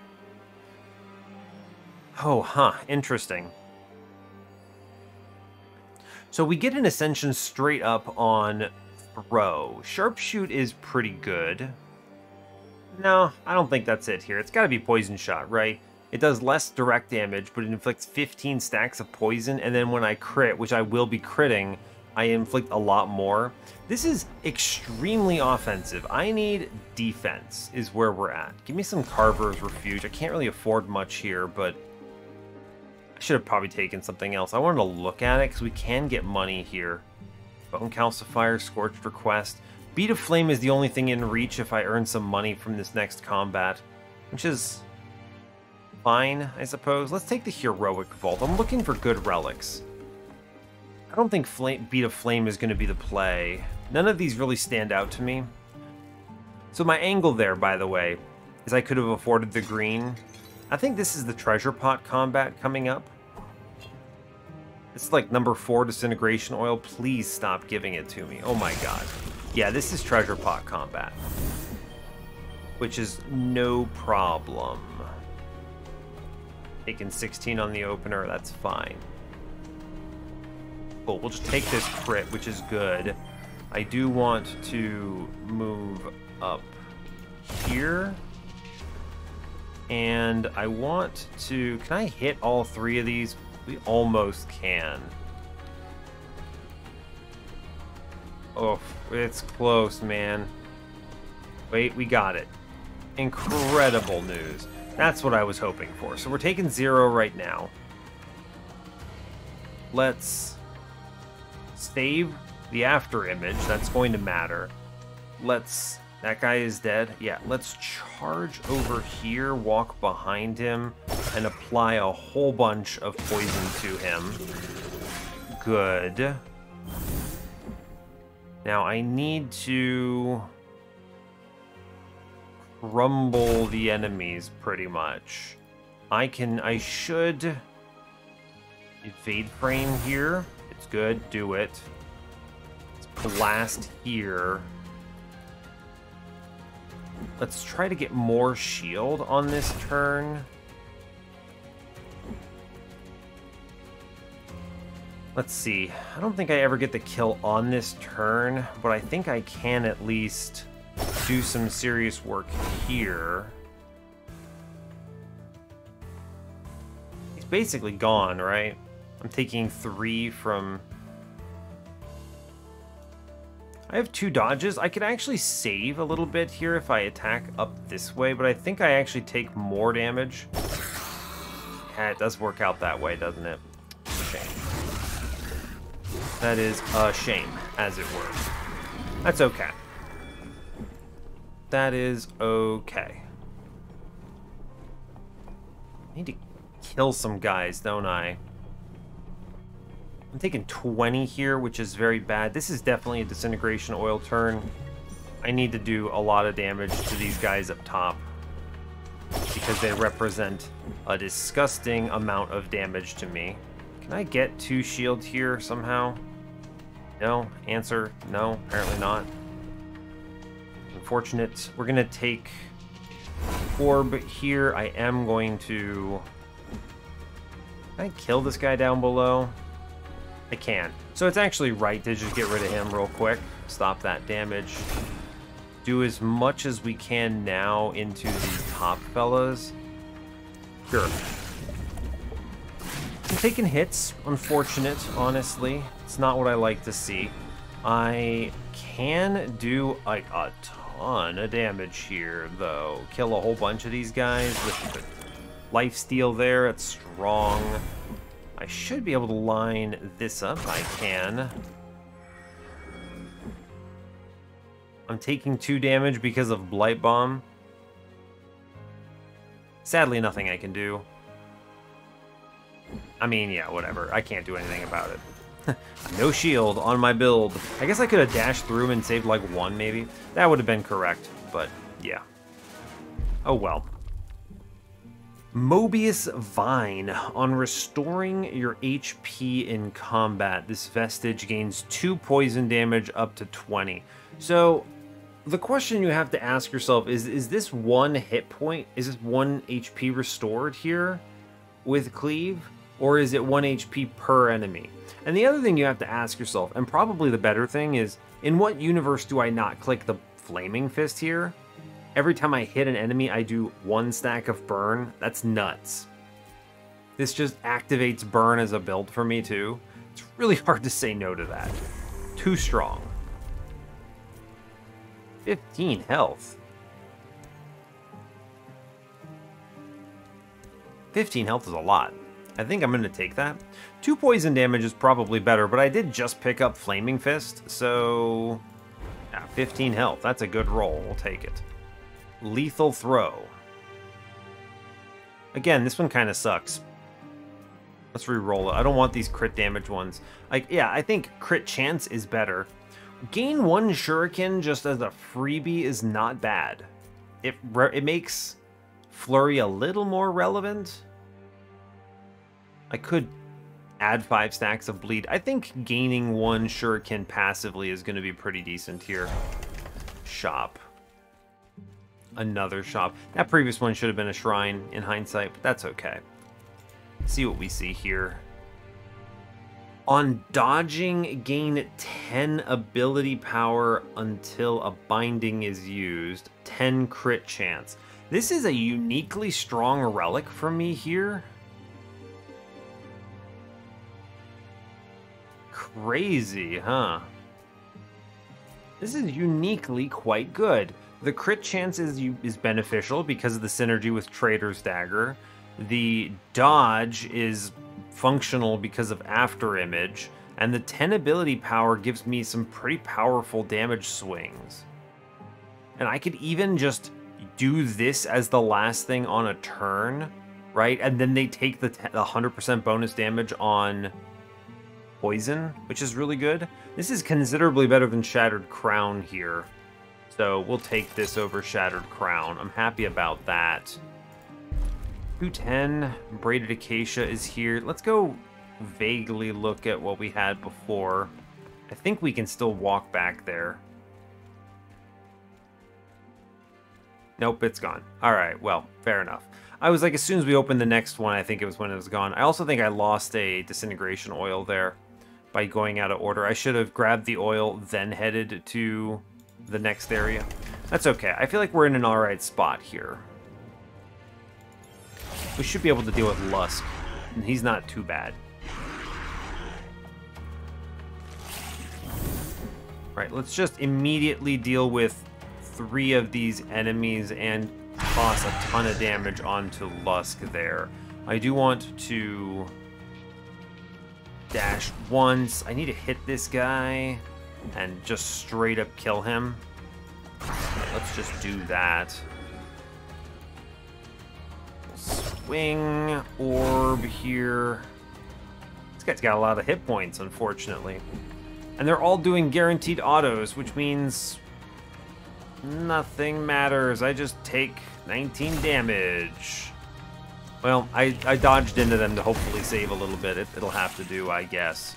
A: Oh, huh, interesting. So we get an ascension straight up on throw. Sharpshoot is pretty good. No, I don't think that's it here. It's got to be poison shot, right? It does less direct damage, but it inflicts 15 stacks of poison, and then when I crit, which I will be critting, I inflict a lot more. This is extremely offensive. I need defense is where we're at. Give me some Carver's Refuge. I can't really afford much here, but I should have probably taken something else. I wanted to look at it because we can get money here. Bone Calcifier, Scorched Request. Beat of Flame is the only thing in reach if I earn some money from this next combat, which is fine, I suppose. Let's take the Heroic Vault. I'm looking for good relics. I don't think Beat of Flame is going to be the play. None of these really stand out to me. So my angle there, by the way, is I could have afforded the green. I think this is the Treasure Pot combat coming up. It's like number 4 Disintegration Oil. Please stop giving it to me. Oh my god. Yeah, this is Treasure Pot combat, which is no problem. Taking 16 on the opener, that's fine. Cool, we'll just take this crit, which is good. I do want to move up here. And I want to... Can I hit all 3 of these? We almost can. Oh, it's close, man. Wait, we got it. Incredible news. That's what I was hoping for. So we're taking 0 right now. Let's save the after image. That's going to matter. Let's... That guy is dead. Yeah, let's charge over here, walk behind him, and apply a whole bunch of poison to him. Good. Now I need to crumble the enemies pretty much. I should evade frame here. It's good, do it. Let's blast here. Let's try to get more shield on this turn. Let's see. I don't think I ever get the kill on this turn, but I think I can at least do some serious work here. He's basically gone, right? I'm taking 3 from... I have 2 dodges. I could actually save a little bit here if I attack up this way, but I think I actually take more damage. Yeah, it does work out that way, doesn't it? Shame. That is a shame, as it were. That's okay. That is okay. I need to kill some guys, don't I? I'm taking 20 here, which is very bad. This is definitely a disintegration oil turn. I need to do a lot of damage to these guys up top because they represent a disgusting amount of damage to me. Can I get 2 shields here somehow? No? Answer, no, apparently not. Unfortunate. We're gonna take orb here. I am going to... Can I kill this guy down below? I can. So it's actually right to just get rid of him real quick. Stop that damage. Do as much as we can now into these top fellas. Sure. I'm taking hits. Unfortunate, honestly. It's not what I like to see. I can do like a ton of damage here, though. Kill a whole bunch of these guys with the lifesteal there. It's strong. I should be able to line this up. I can. I'm taking 2 damage because of Blight Bomb. Sadly, nothing I can do. I mean, yeah, whatever. I can't do anything about it. No shield on my build. I guess I could have dashed through and saved like 1, maybe. That would have been correct, but yeah. Oh well. Mobius Vine. On restoring your HP in combat, this vestige gains 2 poison damage up to 20. So, the question you have to ask yourself is this 1 hit point? Is this 1 HP restored here with Cleave? Or is it 1 HP per enemy? And the other thing you have to ask yourself, and probably the better thing, is in what universe do I not click the Flaming Fist here? Every time I hit an enemy, I do 1 stack of burn. That's nuts. This just activates burn as a build for me too. It's really hard to say no to that. Too strong. 15 health. 15 health is a lot. I think I'm going to take that. 2 poison damage is probably better, but I did just pick up Flaming Fist, so... yeah, 15 health. That's a good roll. We'll take it. Lethal Throw. Again, this one kind of sucks. Let's re-roll it. I don't want these crit damage ones. Like, yeah, I think crit chance is better. Gain 1 shuriken just as a freebie is not bad. It makes Flurry a little more relevant. I could add 5 stacks of bleed. I think gaining 1 shuriken passively is going to be pretty decent here. Shop. Another shop. That previous one should have been a shrine in hindsight, but that's okay. See what we see here. On dodging, gain 10 ability power until a binding is used. 10 crit chance. This is a uniquely strong relic for me here. Crazy, huh? This is uniquely quite good. The crit chance is beneficial because of the synergy with Trader's Dagger. The dodge is functional because of After Image. And the 10 ability power gives me some pretty powerful damage swings. And I could even just do this as the last thing on a turn, right? And then they take the 100% bonus damage on poison, which is really good. This is considerably better than Shattered Crown here. So we'll take this over Shattered Crown. I'm happy about that. 210, Braided Acacia is here. Let's go vaguely look at what we had before. I think we can still walk back there. Nope, it's gone. All right, well, fair enough. I was like, as soon as we opened the next one, I think it was when it was gone. I also think I lost a disintegration oil there by going out of order. I should have grabbed the oil, then headed to the next area. That's okay. I feel like we're in an alright spot here. We should be able to deal with Lusk, and he's not too bad. Right, let's just immediately deal with 3 of these enemies and toss a ton of damage onto Lusk there. I do want to dash once. I need to hit this guy and just straight up kill him. Let's just do that. Swing orb here. This guy's got a lot of hit points, unfortunately. And they're all doing guaranteed autos, which means nothing matters. I just take 19 damage. Well, I dodged into them to hopefully save a little bit. It'll have to do, I guess.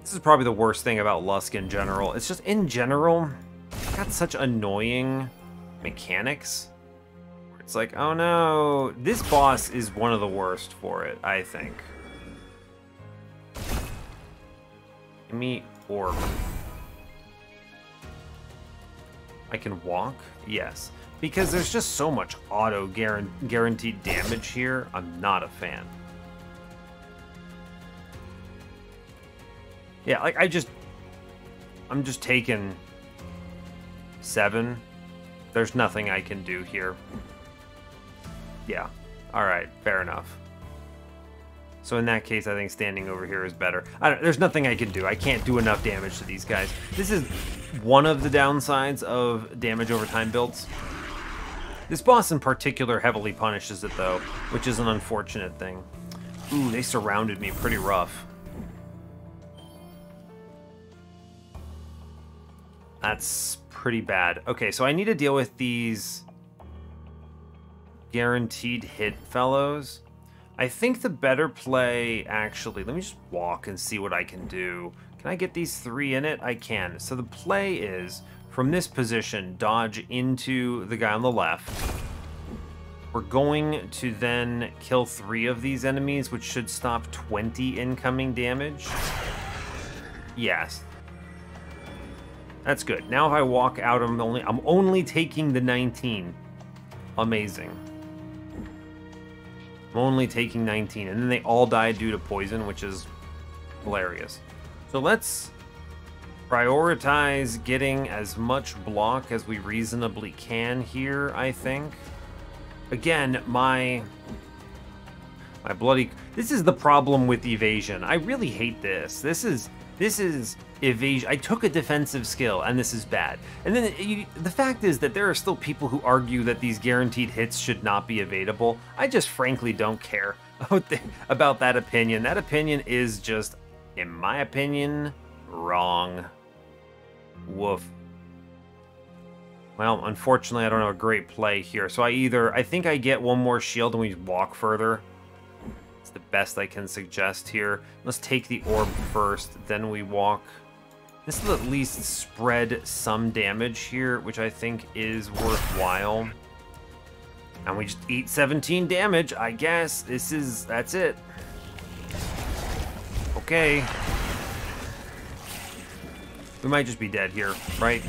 A: This is probably the worst thing about Lusk in general. It's just, in general, it's got such annoying mechanics. It's like, oh no, this boss is one of the worst for it, I think. Give me orb. I can walk? Yes. Because there's just so much auto guaranteed damage here, I'm not a fan. Yeah, like I'm just taking 7. There's nothing I can do here. Yeah, alright, fair enough. So in that case, I think standing over here is better. There's nothing I can do. I can't do enough damage to these guys. This is one of the downsides of damage over time builds. This boss in particular heavily punishes it though, which is an unfortunate thing. Ooh, they surrounded me pretty rough. That's pretty bad. Okay, so I need to deal with these guaranteed hit fellows. I think the better play, actually, let me just walk and see what I can do. Can I get these 3 in it? I can. So the play is, from this position, dodge into the guy on the left. We're going to then kill 3 of these enemies, which should stop 20 incoming damage. Yes. That's good. Now if I walk out, I'm only taking the 19. Amazing. I'm only taking 19, and then they all die due to poison, which is hilarious. So let's prioritize getting as much block as we reasonably can here, I think. Again, my bloody... This is the problem with evasion. I really hate this. This is evasion. I took a defensive skill, and this is bad. And then the fact is that there are still people who argue that these guaranteed hits should not be evadable. I just frankly don't care about that opinion. That opinion is just, in my opinion, wrong. Woof. Well, unfortunately, I don't have a great play here. So I think I get one more shield and we walk further. It's the best I can suggest here. Let's take the orb first, then we walk. This will at least spread some damage here, which I think is worthwhile. And we just eat 17 damage, I guess. That's it. Okay. We might just be dead here, right?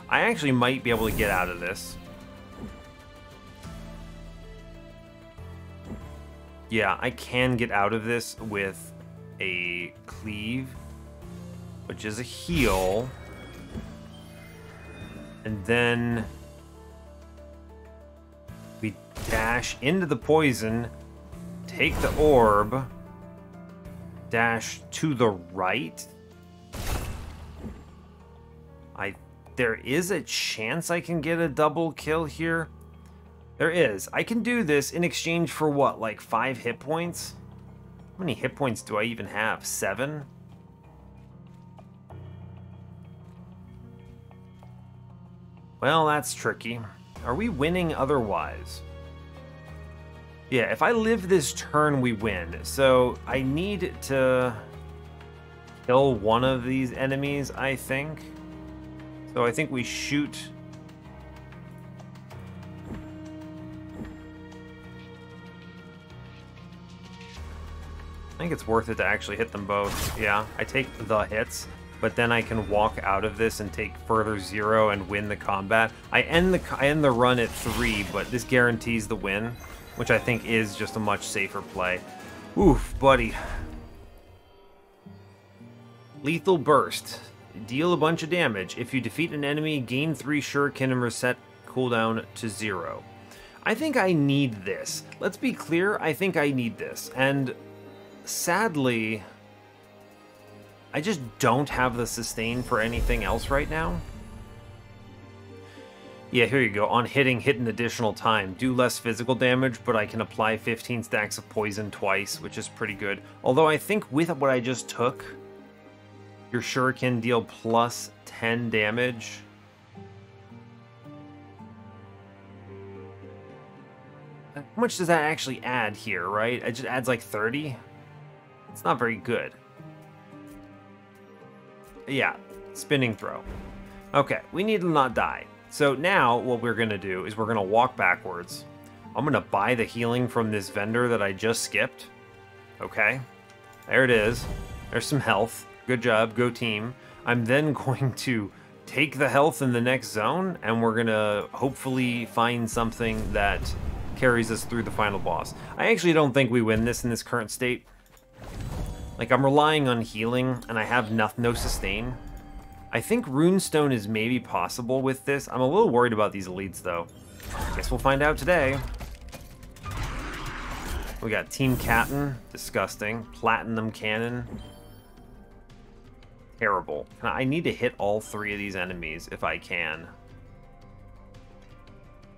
A: I actually might be able to get out of this. Yeah, I can get out of this with a cleave, which is a heal. And then we dash into the poison, take the orb, dash to the right. There is a chance I can get a double kill here. There is. I can do this in exchange for what, like 5 hit points? How many hit points do I even have? 7? Well, that's tricky. Are we winning otherwise? Yeah, if I live this turn, we win. So I need to kill one of these enemies, I think. So I think we shoot... I think it's worth it to actually hit them both. Yeah, I take the hits, but then I can walk out of this and take further 0 and win the combat. I end the run at 3, but this guarantees the win, which I think is just a much safer play. Oof, buddy. Lethal Burst. Deal a bunch of damage. If you defeat an enemy, gain 3 shuriken and reset cooldown to 0. I think I need this. Let's be clear, I think I need this. And sadly, I just don't have the sustain for anything else right now. Yeah, here you go. On hitting, hit an additional time. Do less physical damage, but I can apply 15 stacks of poison twice, which is pretty good. Although I think with what I just took, your shuriken deal plus 10 damage. How much does that actually add here, right? It just adds like 30? It's not very good. Yeah, spinning throw. Okay, we need to not die. So now what we're going to do is we're going to walk backwards. I'm going to buy the healing from this vendor that I just skipped. Okay, there it is. There's some health. Good job, go team. I'm then going to take the health in the next zone, and we're going to hopefully find something that carries us through the final boss. I actually don't think we win this in this current state. Like, I'm relying on healing, and I have no sustain. I think Ruhnstone is maybe possible with this. I'm a little worried about these elites, though. Guess we'll find out today. We got Team Captain. Disgusting. Platinum Cannon. Terrible. I need to hit all 3 of these enemies if I can.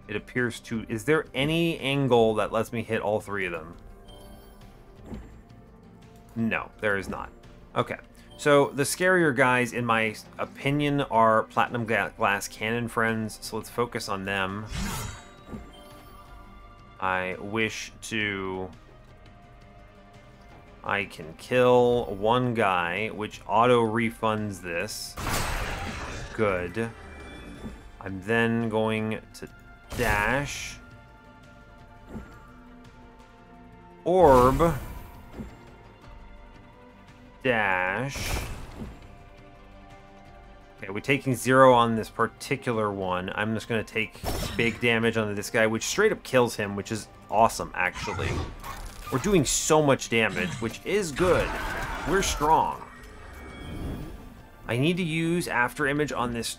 A: It appears to... Is there any angle that lets me hit all 3 of them? No, there is not. Okay. So the scarier guys, in my opinion, are Platinum Glass Cannon friends, so let's focus on them. I can kill one guy, which auto-refunds this. Good. I'm then going to dash. Orb. Dash. Okay, we're taking 0 on this particular one. I'm just going to take big damage on this guy, which straight up kills him, which is awesome, actually. We're doing so much damage, which is good. We're strong. I need to use After Image on this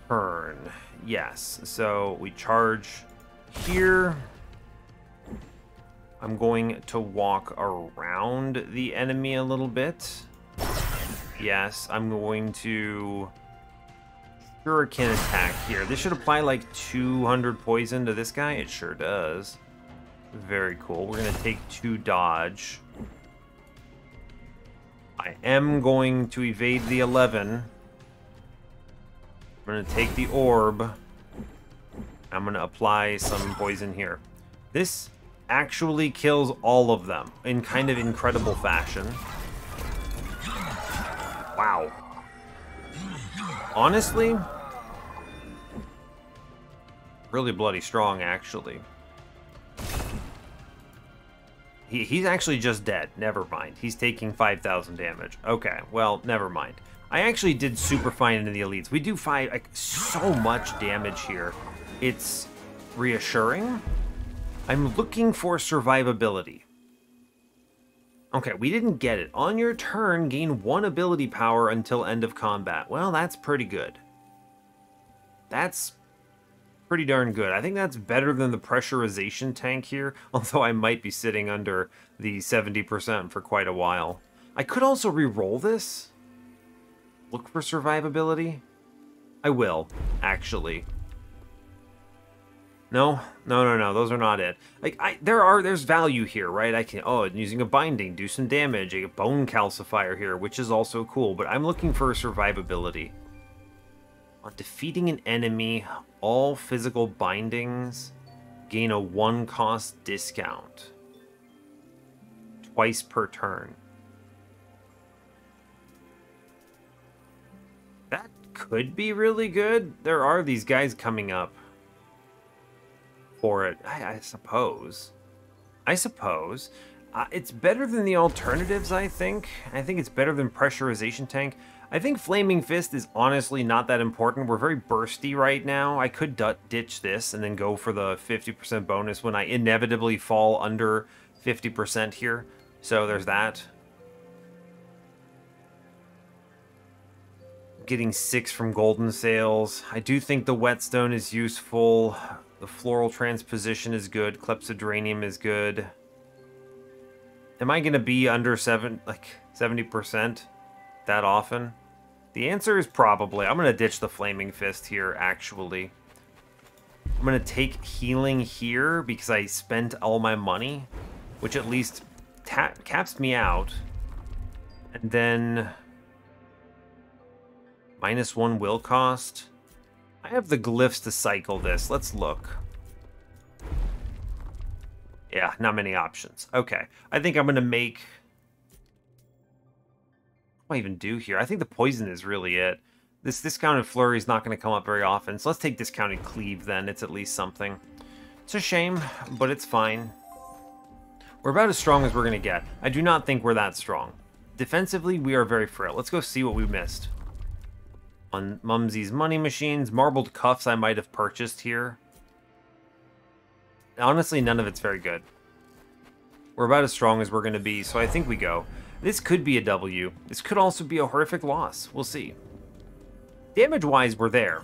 A: turn. Yes, so we charge here. I'm going to walk around the enemy a little bit. Yes, I'm going to shuriken attack here. This should apply like 200 poison to this guy. It sure does. Very cool. We're going to take 2 dodge. I am going to evade the 11. I'm going to take the orb. I'm going to apply some poison here. This actually kills all of them in kind of incredible fashion. Wow. Honestly, really bloody strong, actually. He's actually just dead. Never mind. He's taking 5,000 damage. Okay, well, never mind. I actually did super fine into the elites. We do so much damage here. It's reassuring. I'm looking for survivability. Okay, we didn't get it. On your turn, gain 1 ability power until end of combat. Well, that's pretty good. That's pretty darn good. I think that's better than the pressurization tank here, although I might be sitting under the 70% for quite a while. I could also re-roll this. Look for survivability. I will, actually. No, those are not it. Like, there's value here, right? Using a binding, do some damage, a bone calcifier here, which is also cool, but I'm looking for survivability. On defeating an enemy, all physical bindings gain a 1 cost discount. Twice per turn. That could be really good. There are these guys coming up for it, I suppose. It's better than the alternatives, I think. I think it's better than pressurization tank. I think Flaming Fist is honestly not that important. We're very bursty right now. I could ditch this and then go for the 50% bonus when I inevitably fall under 50% here. So there's that. Getting 6 from Golden Sails. I do think the Whetstone is useful. The Floral Transposition is good. Clepsydranium is good. Am I going to be under 70% that often? The answer is probably. I'm going to ditch the Flaming Fist here, actually. I'm going to take healing here because I spent all my money, which at least caps me out. And then -1 will cost. I have the glyphs to cycle this. Let's look. Yeah, not many options. Okay, I think I'm going to make... What do I even do here? I think the poison is really it. This discounted flurry is not going to come up very often, so let's take discounted cleave then. It's at least something. It's a shame, but it's fine. We're about as strong as we're going to get. I do not think we're that strong. Defensively, we are very frail. Let's go see what we missed. On Mumsy's money machines, marbled cuffs I might have purchased here. Honestly, none of it's very good. We're about as strong as we're going to be, so I think we go. This could be a W. This could also be a horrific loss. We'll see. Damage-wise, we're there.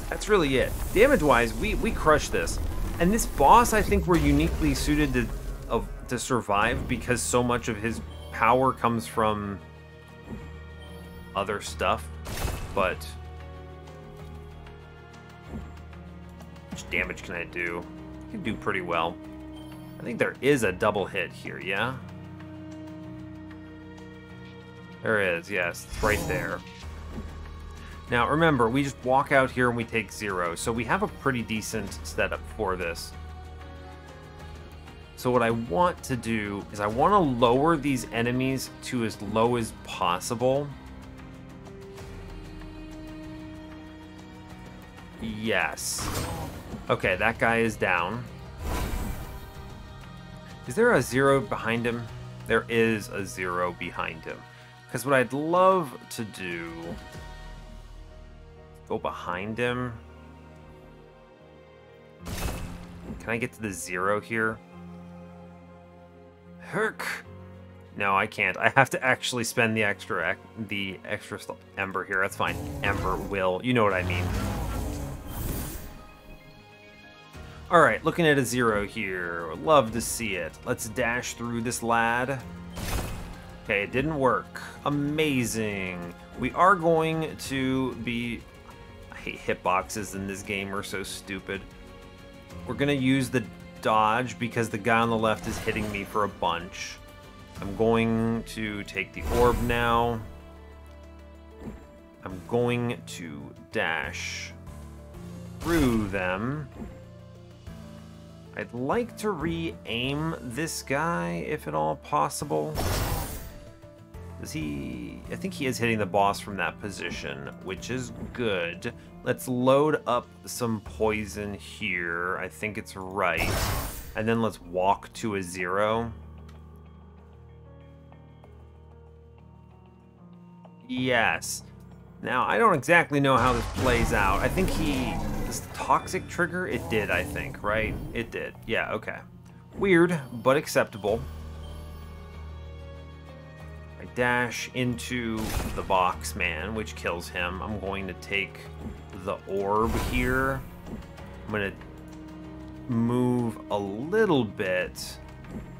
A: That's really it. Damage-wise, we crushed this. And this boss, I think we're uniquely suited to survive because so much of his power comes from other stuff. But how much damage can I do? I can do pretty well. I think there is a double hit here, yeah? There is, yes. It's right there. Now, remember, we just walk out here and we take 0, so we have a pretty decent setup for this. So what I want to do is I want to lower these enemies to as low as possible. Yes. Okay, that guy is down. Is there a 0 behind him? There is a 0 behind him. Because what I'd love to do... Go behind him. Can I get to the 0 here? Herk! No, I can't. I have to actually spend the extra ember here. That's fine. Ember will. You know what I mean. Alright, looking at a 0 here. Love to see it. Let's dash through this lad. Okay, it didn't work. Amazing. We are going to be... I hate hitboxes in this game. We're so stupid. We're going to use the dodge because the guy on the left is hitting me for a bunch. I'm going to take the orb now. I'm going to dash through them. I'd like to re-aim this guy, if at all possible. Does he... I think he is hitting the boss from that position, which is good. Let's load up some poison here. I think it's right. And then let's walk to a 0. Yes. Now, I don't exactly know how this plays out. I think he... Does the toxic trigger? It did, I think, right? It did. Yeah, okay. Weird, but acceptable. I dash into the box man, which kills him. I'm going to take the orb here. I'm going to move a little bit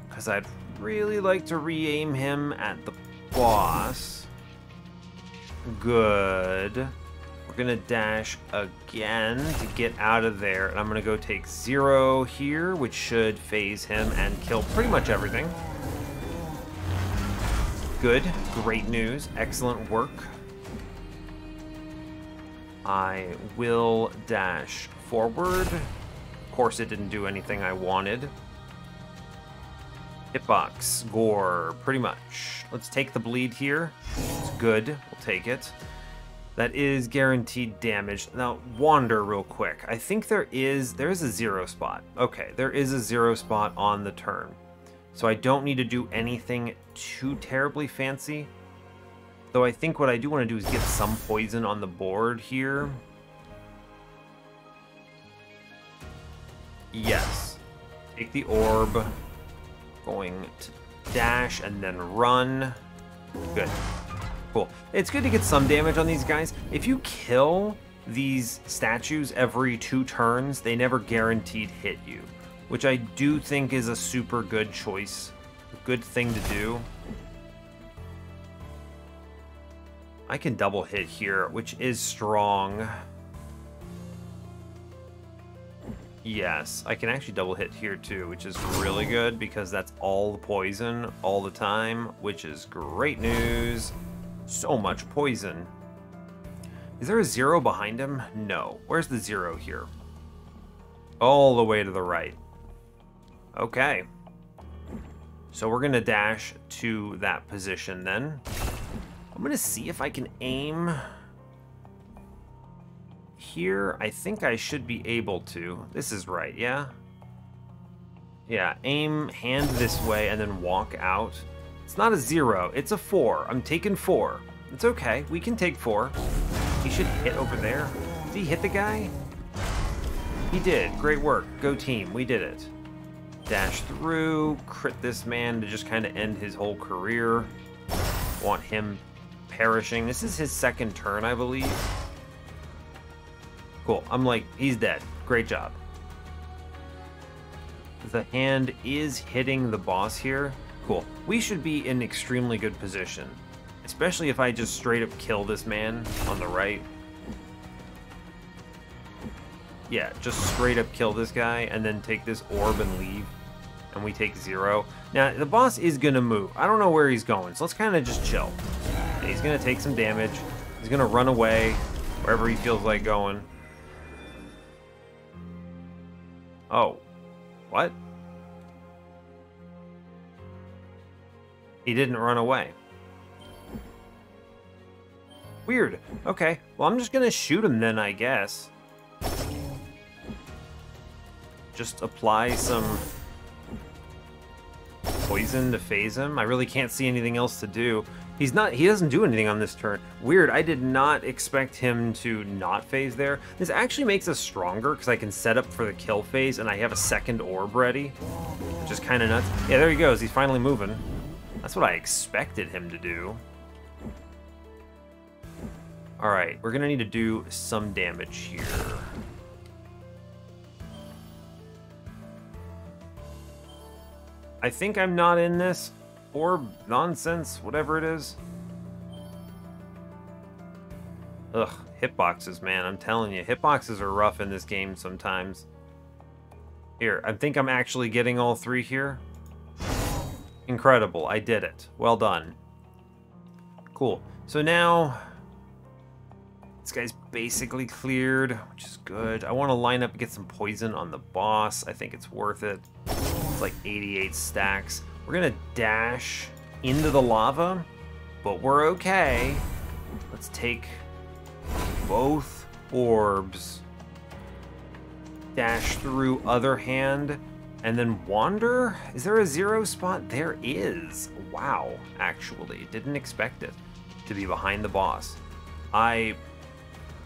A: because I'd really like to re-aim him at the boss. Good. We're going to dash again to get out of there. And I'm going to go take 0 here, which should phase him and kill pretty much everything. Good. Great news. Excellent work. I will dash forward. Of course, it didn't do anything I wanted. Hitbox. Gore. Pretty much. Let's take the bleed here. It's good. We'll take it. That is guaranteed damage. Now, wander real quick. I think there is a 0 spot. Okay, there is a 0 spot on the turn. So I don't need to do anything too terribly fancy. Though I think what I do want to do is get some poison on the board here. Yes. Take the orb. Going to dash and then run. Good. Cool. It's good to get some damage on these guys. If you kill these statues every 2 turns, they never guaranteed hit you, which I do think is a super good choice. A good thing to do. I can double hit here, which is strong. Yes, I can actually double hit here too, which is really good because that's all the poison all the time, which is great news. So much poison. Is there a 0 behind him? No. Where's the 0 here? All the way to the right. Okay. So we're going to dash to that position then. I'm going to see if I can aim here. I think I should be able to. This is right, yeah? Yeah, aim, hand this way, and then walk out. It's not a 0, it's a 4. I'm taking 4. It's okay, we can take 4. He should hit over there. Did he hit the guy? He did. Great work. Go team. We did it. Dash through, crit this man to just kind of end his whole career. Want him perishing. This is his second turn, I believe. Cool. I'm like, he's dead. Great job. The hand is hitting the boss here. Cool. We should be in extremely good position. Especially if I just straight up kill this man on the right. Yeah, just straight up kill this guy and then take this orb and leave. And we take 0. Now, the boss is going to move. I don't know where he's going, so let's kind of just chill. He's going to take some damage. He's going to run away wherever he feels like going. Oh. What? He didn't run away. Weird. Okay. Well, I'm just going to shoot him then, I guess. Just apply some poison to phase him. I really can't see anything else to do. He doesn't do anything on this turn. Weird, I did not expect him to not phase there. This actually makes us stronger because I can set up for the kill phase and I have a second orb ready, which is kind of nuts. Yeah, there he goes. He's finally moving. That's what I expected him to do. All right, we're gonna need to do some damage here. I think I'm not in this orb nonsense, whatever it is. Ugh, hitboxes, man. I'm telling you, hitboxes are rough in this game sometimes. Here, I think I'm actually getting all 3 here. Incredible, I did it. Well done. Cool. So now, this guy's basically cleared, which is good. I want to line up and get some poison on the boss. I think it's worth it. It's like 88 stacks. We're gonna dash into the lava, but we're okay. Let's take both orbs, dash through other hand, and then wander. Is there a 0 spot? There is. Wow, actually, didn't expect it to be behind the boss. I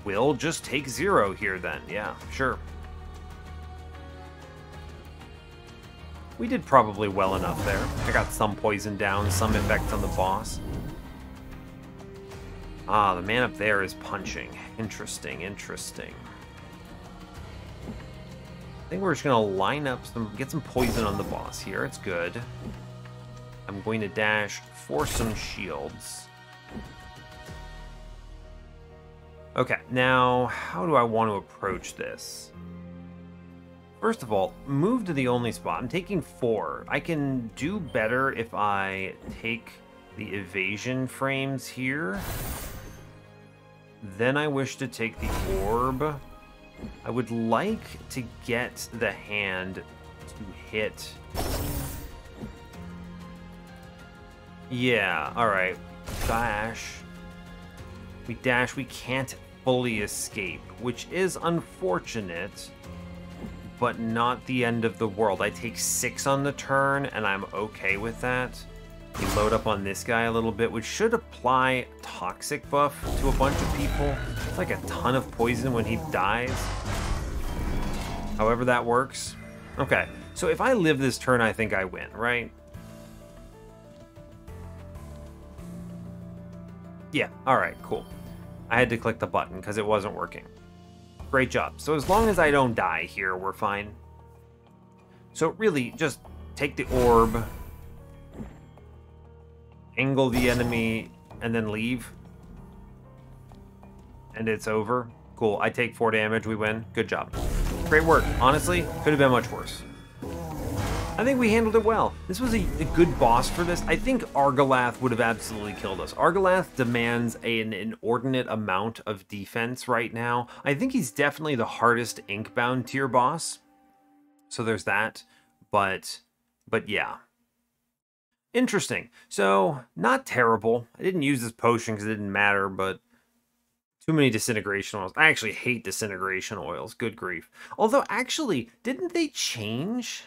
A: will just take 0 here then. Yeah, sure. We did probably well enough there. I got some poison down, some effect on the boss. Ah, the man up there is punching. Interesting, interesting. I think we're just gonna line up get some poison on the boss here. It's good. I'm going to dash for some shields. Okay, now how do I want to approach this? First of all, move to the only spot. I'm taking 4. I can do better if I take the evasion frames here. Then I wish to take the orb. I would like to get the hand to hit. Yeah, alright. Dash. We dash, we can't fully escape, which is unfortunate, but not the end of the world. I take 6 on the turn, and I'm okay with that. We load up on this guy a little bit, which should apply toxic buff to a bunch of people. It's like a ton of poison when he dies. However that works. Okay, so if I live this turn, I think I win, right? Yeah, alright, cool. I had to click the button because it wasn't working. Great job. So as long as I don't die here, we're fine. So really, just take the orb, angle the enemy, and then leave. And it's over. Cool. I take 4 damage. We win. Good job. Great work. Honestly, could have been much worse. I think we handled it well. This was a good boss for this. I think Argalath would have absolutely killed us. Argalath demands an inordinate amount of defense right now. I think he's definitely the hardest Inkbound tier boss. So there's that. But yeah. Interesting. So, not terrible. I didn't use this potion because it didn't matter, but too many disintegration oils. I actually hate disintegration oils. Good grief. Although, actually, didn't they change?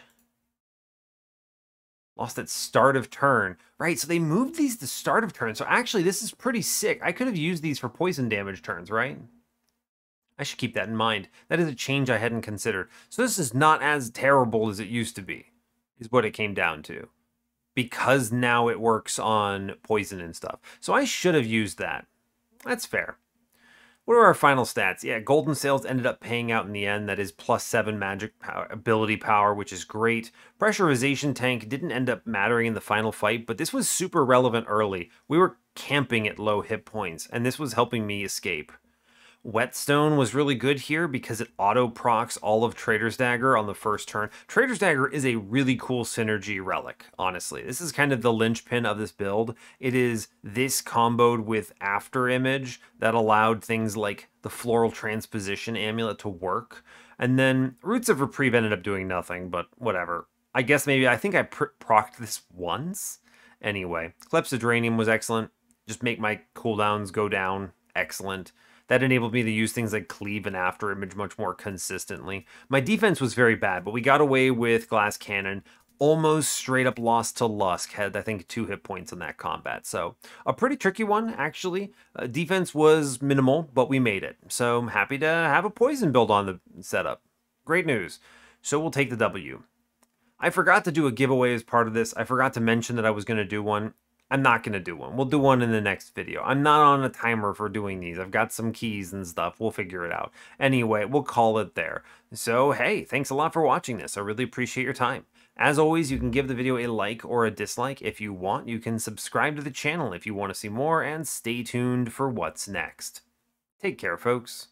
A: Lost at start of turn. Right, so they moved these to start of turn. So actually, this is pretty sick. I could have used these for poison damage turns, right? I should keep that in mind. That is a change I hadn't considered. So this is not as terrible as it used to be, is what it came down to. Because now it works on poison and stuff. So I should have used that. That's fair. What are our final stats? Yeah, Golden Sails ended up paying out in the end. That is +7 magic power, ability power, which is great. Pressurization tank didn't end up mattering in the final fight, but this was super relevant early. We were camping at low hit points, and this was helping me escape. Whetstone was really good here because it auto-procs all of Trader's Dagger on the first turn. Trader's Dagger is a really cool synergy relic, honestly. This is kind of the linchpin of this build. It is this comboed with After Image that allowed things like the Floral Transposition Amulet to work. And then Roots of Reprieve ended up doing nothing, but whatever. I guess maybe, I think I procced this once. Anyway, Clepsydranium was excellent. Just make my cooldowns go down. Excellent. That enabled me to use things like Cleave and After Image much more consistently. My defense was very bad, but we got away with Glass Cannon. Almost straight up lost to Lusk. Had, I think, 2 hit points in that combat. So, a pretty tricky one, actually. Defense was minimal, but we made it. So, I'm happy to have a poison build on the setup. Great news. So, we'll take the W. I forgot to do a giveaway as part of this. I forgot to mention that I was going to do one. I'm not going to do one. We'll do one in the next video. I'm not on a timer for doing these. I've got some keys and stuff. We'll figure it out. Anyway, we'll call it there. So, hey, thanks a lot for watching this. I really appreciate your time. As always, you can give the video a like or a dislike. If you want, you can subscribe to the channel if you want to see more, and stay tuned for what's next. Take care, folks.